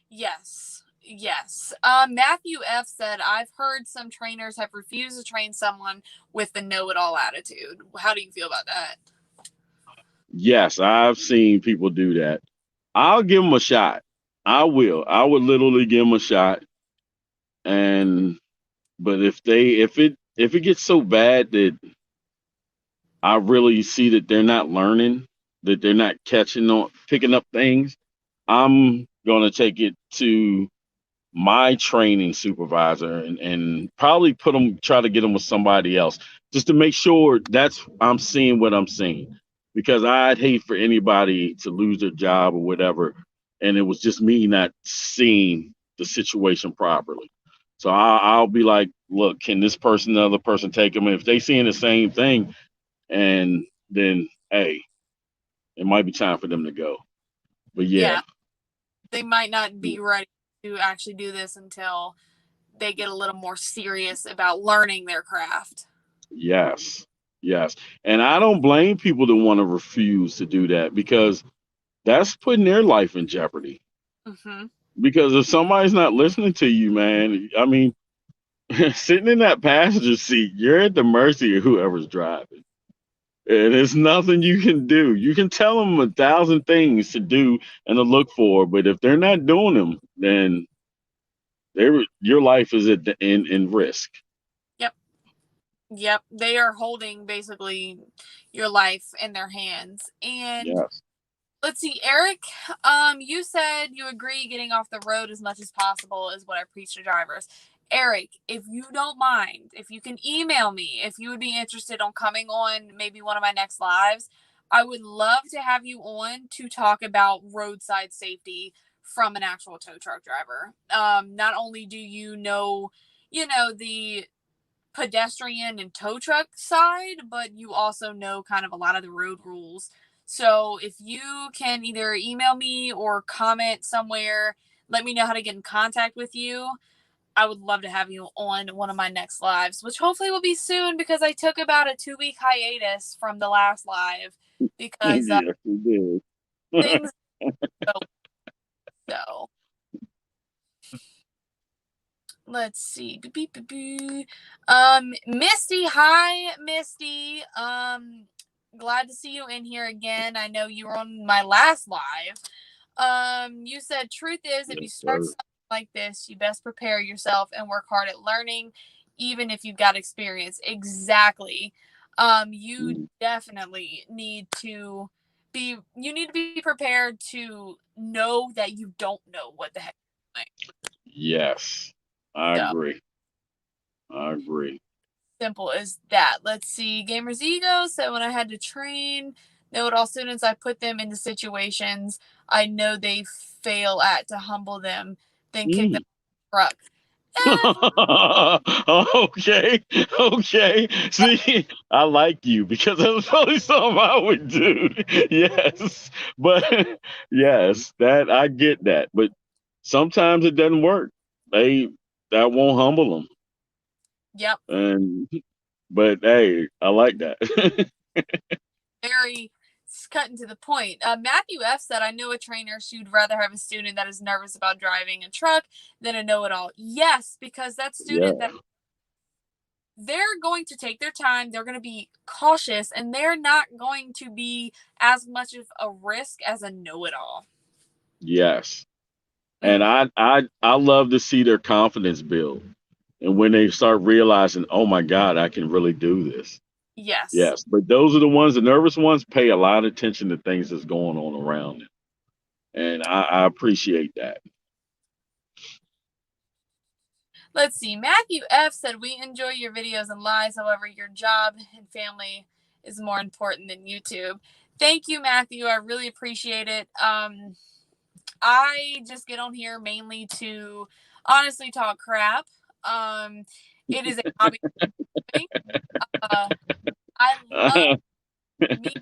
yes, yes. Matthew F said, I've heard some trainers have refused to train someone with the know-it-all attitude. How do you feel about that? Yes, I've seen people do that. I'll give them a shot. I will. I would literally give them a shot. And but if it gets so bad that I really see that they're not learning, that they're not catching on, picking up things, I'm gonna take it to my training supervisor and probably try to get them with somebody else just to make sure that's I'm seeing what I'm seeing because I'd hate for anybody to lose their job or whatever and it was just me not seeing the situation properly. So I'll be like, look, can this person, the other person take them? And if they seeing the same thing, and then hey, it might be time for them to go. But yeah, Yeah, they might not be ready to actually do this until they get a little more serious about learning their craft. yes, yes. And I don't blame people that want to refuse to do that because that's putting their life in jeopardy. Mm-hmm. Because if somebody's not listening to you, man, I mean, sitting in that passenger seat, you're at the mercy of whoever's driving. And there's nothing you can do. You can tell them 1,000 things to do and to look for, but if they're not doing them, then your life is in risk. Yep. Yep. They are holding basically your life in their hands. And Yes. let's see, Eric, you said you agree getting off the road as much as possible is what I preach to drivers. Eric, if you don't mind, if you can email me, if you would be interested on coming on maybe one of my next lives, I would love to have you on to talk about roadside safety from an actual tow truck driver. Not only do the pedestrian and tow truck side, but you also know kind of a lot of the road rules. So if you can either email me or comment somewhere, let me know how to get in contact with you. I would love to have you on one of my next lives, which hopefully will be soon because I took about a 2 week hiatus from the last live because Yes, you did. things go so. Let's see. Misty, hi, Misty. Glad to see you in here again. I know you were on my last live. You said truth is if you Yes, start sir. something like this, you best prepare yourself and work hard at learning, even if you've got experience. Exactly. You Mm, definitely need to be prepared to know that you don't know what the heck you're doing. yes, I So agree. I agree. simple as that. Let's see. Gamers ego. So when I had to train know it all students, I put them into situations I know they fail at to humble them, then kick them Mm. truck. Eh, Okay, okay. See, I like you because that's probably something I would do. Yes, but yes, that I get that, but sometimes it doesn't work. They that won't humble them, yep. and but hey, I like that. Very cutting to the point. Matthew F said, I know a trainer who'd rather have a student that is nervous about driving a truck than a know it all. Yes, because that student Yeah, that they're going to take their time, they're going to be cautious, and they're not going to be as much of a risk as a know it all. yes, and Mm, I love to see their confidence build, and when they start realizing, oh my God, I can really do this. yes. Yes, but those are the ones, the nervous ones, pay a lot of attention to things that's going on around them, and I appreciate that. Let's see. Matthew F said, we enjoy your videos and lives. However, your job and family is more important than YouTube. Thank you, Matthew. I really appreciate it. I just get on here mainly to honestly talk crap. Um, it is a hobby. Uh, I love me.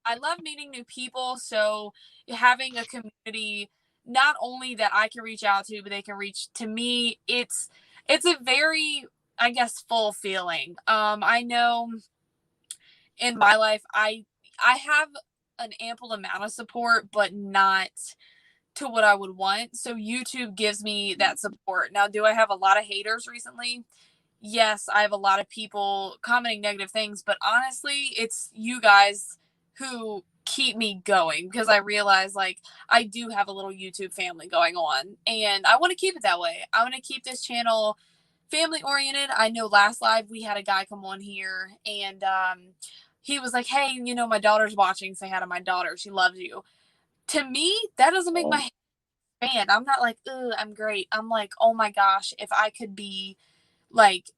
I love meeting new people. So having a community, not only that I can reach out to, but they can reach to me. It's a very, I guess, full feeling. I know in my life, I have an ample amount of support, but not to what I would want. So YouTube gives me that support. Now, do I have a lot of haters recently? Yes, I have a lot of people commenting negative things, but honestly, it's you guys who keep me going because I realize like I do have a little YouTube family going on and I want to keep it that way. I want to keep this channel family oriented. I know last live we had a guy come on here and he was like, "Hey, my daughter's watching. Say hi to my daughter. She loves you." To me, that doesn't make Um, my fan. I'm not like, "Ugh, I'm great." I'm like, "Oh my gosh, if I could be like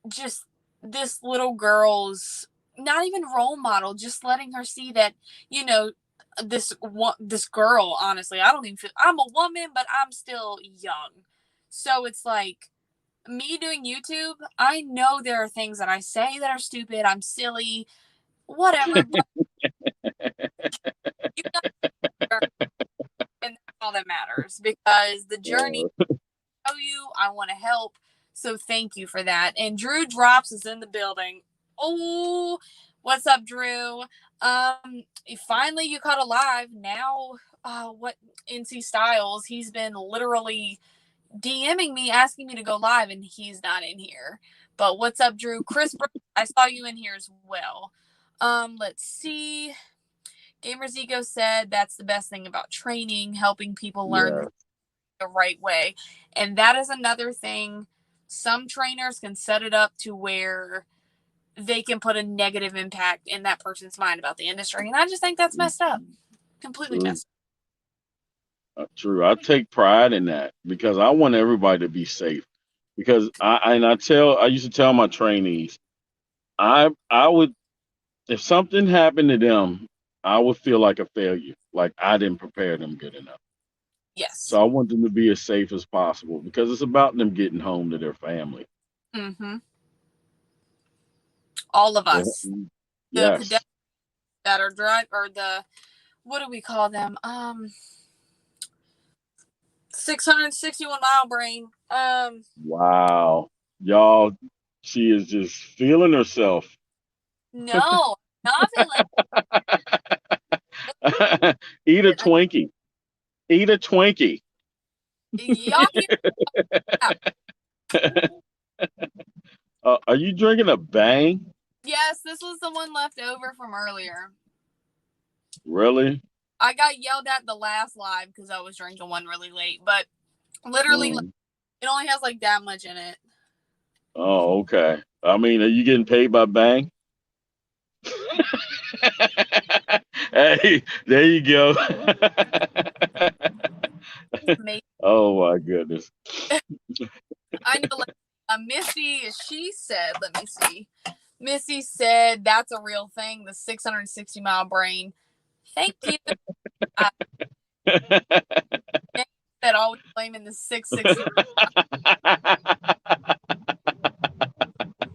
just this little girl's not even role model, just letting her see that you know this girl. Honestly, I don't even feel I'm a woman, but I'm still young, so it's like me doing YouTube. I know there are things that I say that are stupid. I'm silly, whatever, but you know, and that's all that matters because the journey uh, show you. I want to help. So thank you for that. And Drew Drops is in the building. Oh, what's up, Drew? Finally you caught a live. Now, what NC Styles? He's been literally DMing me, asking me to go live, and he's not in here. But what's up, Drew? Chris, I saw you in here as well. Let's see. Gamers Ego said that's the best thing about training, helping people learn Yeah. the right way. And that is another thing. Some trainers can set it up to where they can put a negative impact in that person's mind about the industry. And I just think that's messed up. Completely True. messed True. I take pride in that because I want everybody to be safe. Because I used to tell my trainees, I would, if something happened to them, I would feel like a failure, like I didn't prepare them good enough. So Yes. I want them to be as safe as possible because it's about them getting home to their family. Mm-hmm. All of Yeah. us. The Yes. pedestrians that are drive or the what do we call them? 661-mile brain. Wow. Y'all, she is just feeling herself. No, not feeling Eat a it. Twinkie. Eat a Twinkie. Y'all hear that? Are you drinking a Bang? Yes, this was the one left over from earlier. Really? I got yelled at the last live because I was drinking one really late, but literally, Mm. it only has like that much in it. Oh, okay. I mean, are you getting paid by Bang? Hey, there you go. Maybe. Oh my goodness. I know, like, Missy, she said, let me see. Missy said that's a real thing, the 660-mile brain. Thank you. I said always blaming the 660.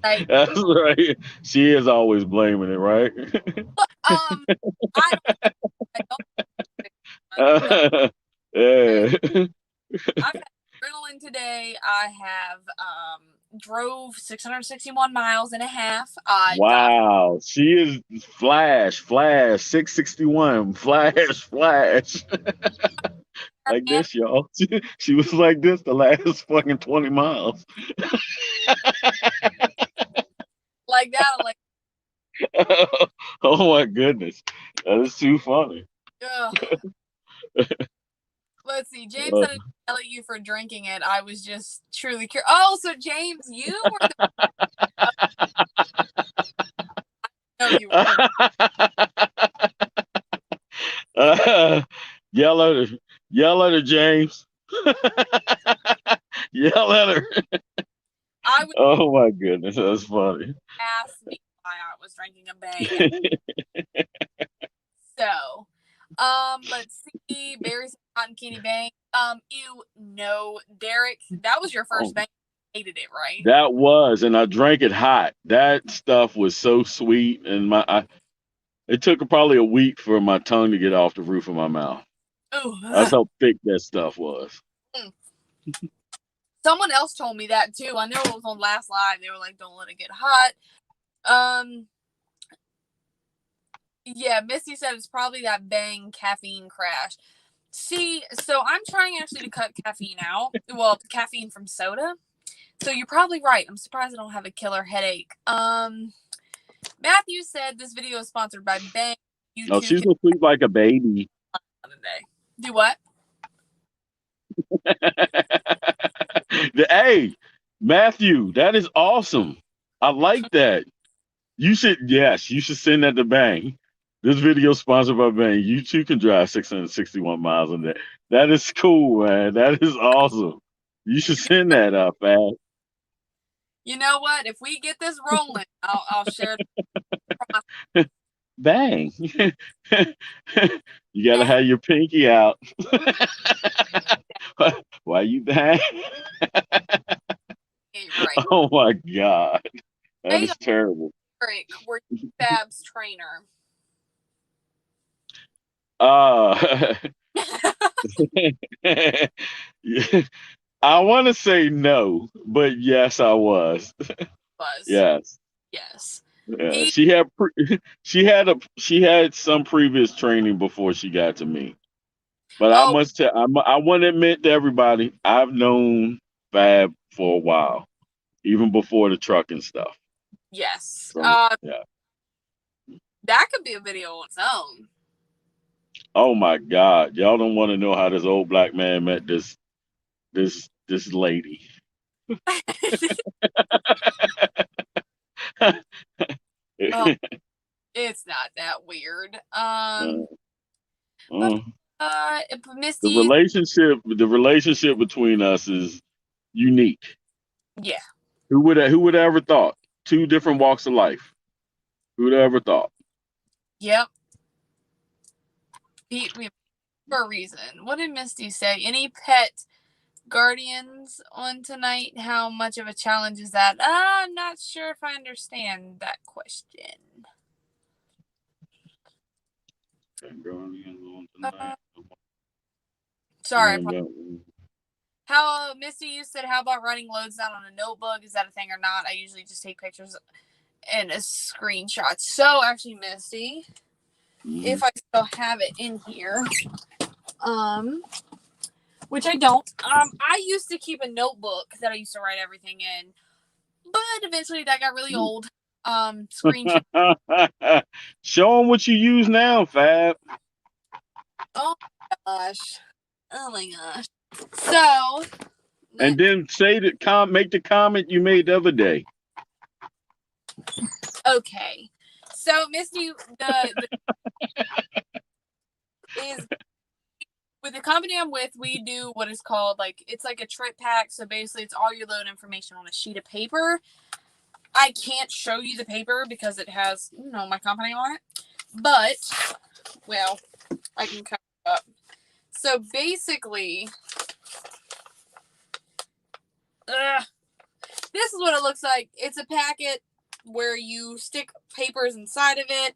Right. That's right. She is always blaming it, right? I don't. But Yeah. I've had adrenaline today. I have drove 661 miles and a half. I got Wow. She is flash, 661, flash. her Like hand this, y'all. She was like this the last fucking 20 miles. like that. I'm like, Oh my goodness. That is too funny. ugh. Let's see. James Uh, said I didn't yell at you for drinking it. I was just truly curious. Oh, so James, you were the no, you were. yell at her. Yell at her, James. Yell at her. I was Oh my goodness. That's funny. asked me why I was drinking a bang. So, let's see. Berries cotton candy bang. You know, Derek, that was your Oh, first bang. You hated it, right? that was, and I drank it hot. That stuff was so sweet, and it took probably a week for my tongue to get off the roof of my mouth. That's Oh, how thick that stuff was. someone else told me that too. I know it was on last live. They were like, "Don't let it get hot." Um, yeah, Misty said it's probably that bang caffeine crash. See, so I'm trying actually to cut caffeine out. Well, caffeine from soda. So you're probably right. I'm surprised I don't have a killer headache. Matthew said this video is sponsored by Bang. You Oh, too she's can gonna sleep like a baby. today. Do what? Hey, Matthew, that is awesome. I like that. You should send that to Bang. This video is sponsored by Bang. You too can drive 661 miles in there. That is cool, man. That is awesome. You should send that up, man. You know what? If we get this rolling, I'll share the Bang. You gotta process. have your pinky out. Why you bang? Right. Oh my god. That Hey, is terrible. Eric, were you Bab's trainer? Uh yeah, I want to say no, but yes, I was. Was. Yes. Yes. Yeah. He She had some previous training before she got to me. But I oh must tell I want to admit to everybody, I've known Fab for a while, even before the trucking stuff. yes. So yeah. That could be a video on its own. Oh my God, y'all don't want to know how this old black man met this lady. Oh, it's not that weird. Uh, But uh, Misty, the relationship between us is unique. yeah, Who would have ever thought? Two different walks of life. Who would have ever thought? yep. We for a reason. What did Misty say? Any pet guardians on tonight? How much of a challenge is that? I'm not sure if I understand that question. Uh, sorry. How Misty, you said, how about writing loads down on a notebook? Is that a thing or not? I usually just take pictures and a screenshot. So actually, Misty, if I still have it in here, which I don't. I used to keep a notebook that I used to write everything in, but eventually that got really old. Screenshot. Show them what you use now, Fab. Oh my gosh. Oh my gosh. So. And then make the comment you made the other day. Okay. So Misty, the is with the company I'm with, we do what is called it's like a trip pack. So basically, it's all your load information on a sheet of paper. I can't show you the paper because it has my company on it, but well, I can cut it up. So basically, this is what it looks like. It's a packet where you stick papers inside of it,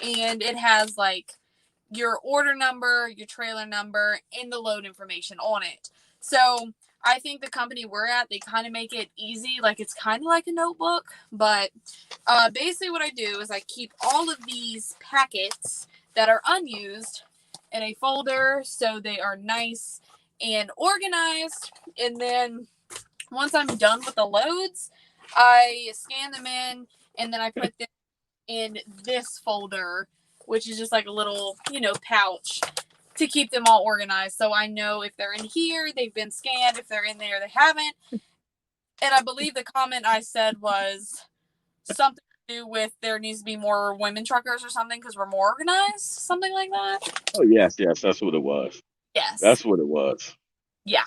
and it has your order number, your trailer number, and the load information on it. So I think the company we're at, they kind of make it easy. It's kind of like a notebook, but basically what I do is I keep all of these packets that are unused in a folder so they are nice and organized. And then once I'm done with the loads, I scan them in, and then I put them in this folder, which is just like a little, pouch to keep them all organized. So I know if they're in here, they've been scanned. If they're in there, they haven't. And I believe the comment I said was something to do with there needs to be more women truckers or something because we're more organized, something like that. Oh yes, that's what it was. Yes. That's what it was. Yeah.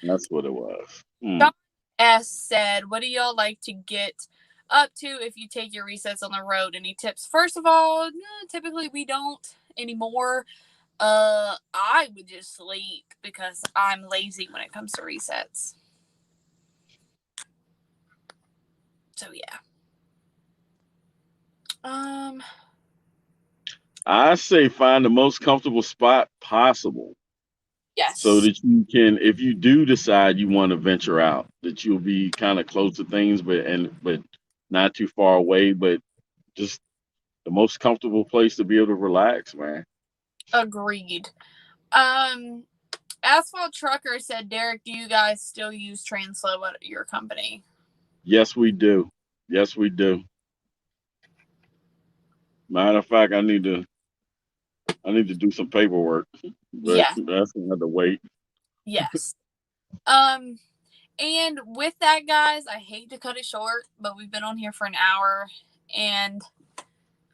That's what it was. John S. said, what do y'all like to get up to if you take your resets on the road? Any tips? First of all, typically we don't anymore. I would just sleep because I'm lazy when it comes to resets. So yeah. I say find the most comfortable spot possible. Yes. So that you can, if you do decide you want to venture out, that you'll be kind of close to things, but not too far away, but just the most comfortable place to be able to relax, man. Agreed. Asphalt Trucker said, Derek, do you guys still use Translow at your company? Yes, we do. Yes, we do. Matter of fact, I need to do some paperwork, but that's another wait. Yes. And with that, guys, I hate to cut it short, but we've been on here for an hour and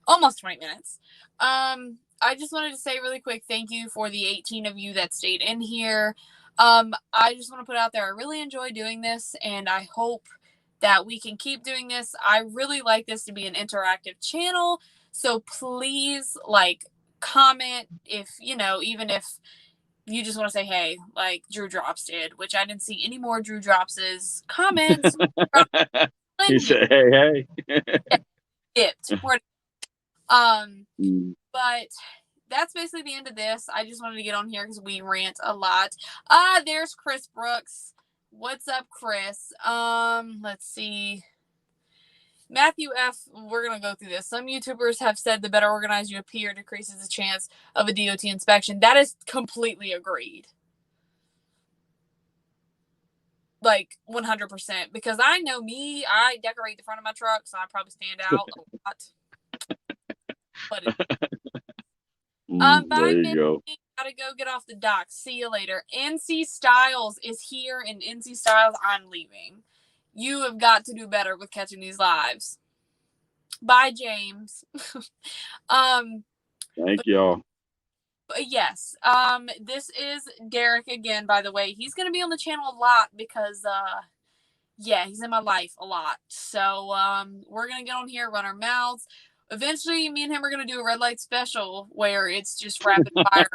almost 20 minutes. I just wanted to say really quick, thank you for the 18 of you that stayed in here. I just want to put out there, I really enjoy doing this, and I hope that we can keep doing this. I really like this to be an interactive channel, so please comment if, even if you just want to say, hey, like Drew Drops did, which I didn't see any more Drew Drops's comments. He said, hey. Dipped. But that's basically the end of this. I just wanted to get on here because we rant a lot. There's Chris Brooks. What's up, Chris? Let's see. Matthew F., we're going to go through this. Some YouTubers have said the better organized you appear decreases the chance of a DOT inspection. That is completely agreed. 100%. Because I know me, I decorate the front of my truck, so I probably stand out a lot. But There bye, you Minnie. go. Gotta go get off the dock. See you later. NC Styles is here, and NC Styles, I'm leaving. You have got to do better with catching these lives. Bye, James. Thank y'all. But yes, this is Derek again, by the way. He's gonna be on the channel a lot because yeah, he's in my life a lot. So we're gonna get on here, run our mouths. Eventually, me and him are gonna do a red light special where it's just rapid fire.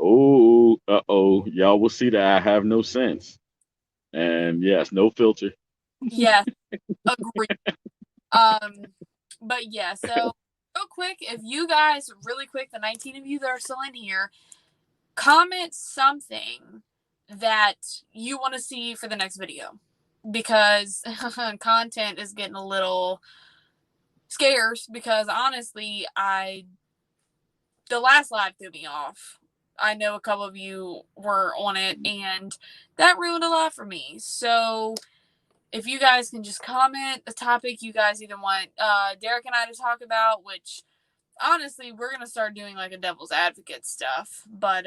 Oh, uh-oh. Y'all will see that I have no sense. And yes, no filter. Yes, agree. But yeah, so real quick, if you guys, really quick, the 19 of you that are still in here, comment something that you want to see for the next video, because content is getting a little scarce, because honestly, the last live threw me off. I know a couple of you were on it, and that ruined a lot for me. So if you guys can just comment the topic you guys either want Derek and I to talk about, which honestly we're gonna start doing like a devil's advocate stuff. But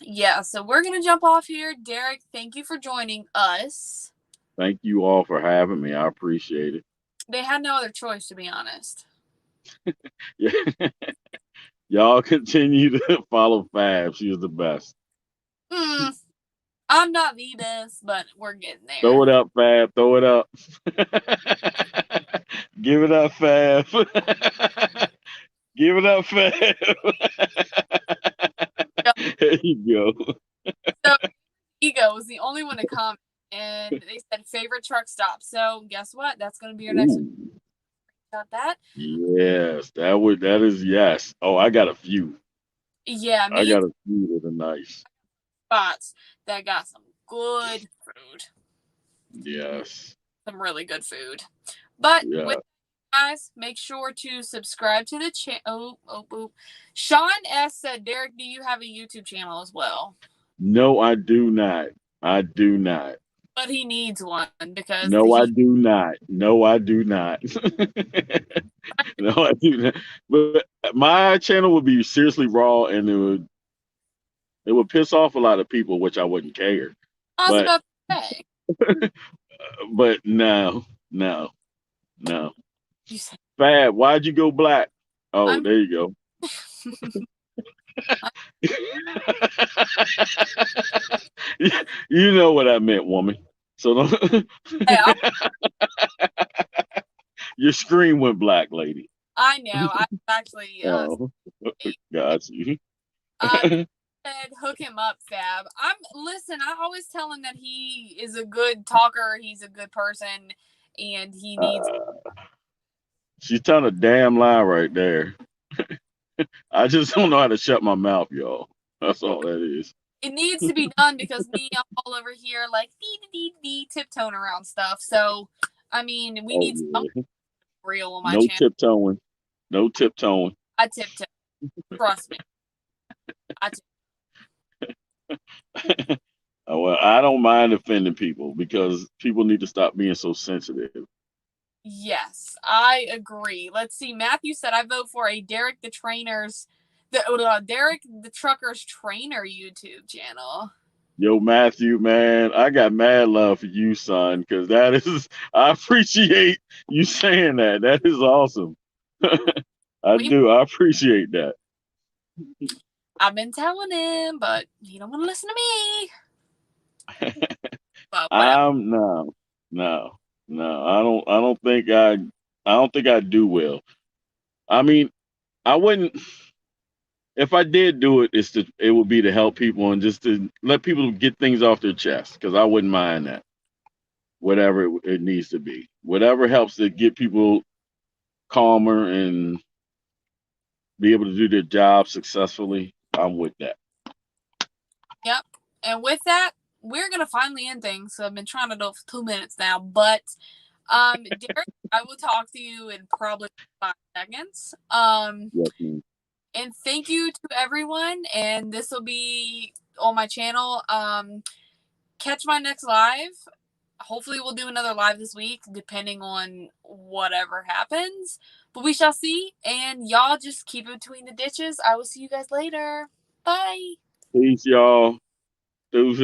yeah, so we're gonna jump off here. Derek, thank you for joining us. Thank you all for having me. I appreciate it. They had no other choice, to be honest. Yeah. Y'all continue to follow Fab. She is the best. I'm not the best, but we're getting there. Throw it up, Fab. Throw it up. Give it up, Fab. Give it up, Fab. There you go. So Ego was the only one to comment, and they said favorite truck stop. So guess what? That's going to be your next one. Got that? Yes, that is yes. Oh, I got a few. Yeah, I got a few that are nice. Spots that got some good food. Yes. Some really good food. But Yeah. with guys, make sure to subscribe to the channel. Sean S said, Derek, do you have a YouTube channel as well? No, I do not. I do not. But he needs one because No, I do not. No, I do not. No, I do not. But my channel would be seriously raw, and it would piss off a lot of people, which I wouldn't care. I was about to say. But no. You said, Fab, why'd you go black? Oh, there you go. You know what I meant, woman. So don't. Hey, Your screen went black, lady. I know. I actually Got you. said hook him up, Fab. Listen, I always tell him that he is a good talker, he's a good person, and he needs She's telling a damn lie right there. I just don't know how to shut my mouth, y'all. That's all that is. It needs to be done because me, I'm all over here like dee tiptoeing around stuff. So I mean, we need something real on my channel. Tiptoeing. No tiptoeing. I tiptoe. Trust me. I tiptoe. Well, I don't mind offending people because people need to stop being so sensitive. Yes, I agree. Let's see. Matthew said, I vote for a Derek the Trucker's Trainer YouTube channel. Yo, Matthew, man, I got mad love for you, son, because I appreciate you saying that. That is awesome. I do. I appreciate that. I've been telling him, but he don't want to listen to me. But no. I don't think I do well. I mean, I wouldn't. If I did do it, it would be to help people and just to let people get things off their chest, because I wouldn't mind that. Whatever it needs to be, whatever helps to get people calmer and be able to do their job successfully, I'm with that. Yep. And with that, we're gonna finally end things. So I've been trying to do it for 2 minutes now, but Derek, I will talk to you in probably 5 seconds. Yes, and thank you to everyone. And this will be on my channel. Catch my next live hopefully we'll do another live this week, depending on whatever happens. But we shall see. And y'all just keep it between the ditches. I will see you guys later. Bye. Peace, y'all. Deuces.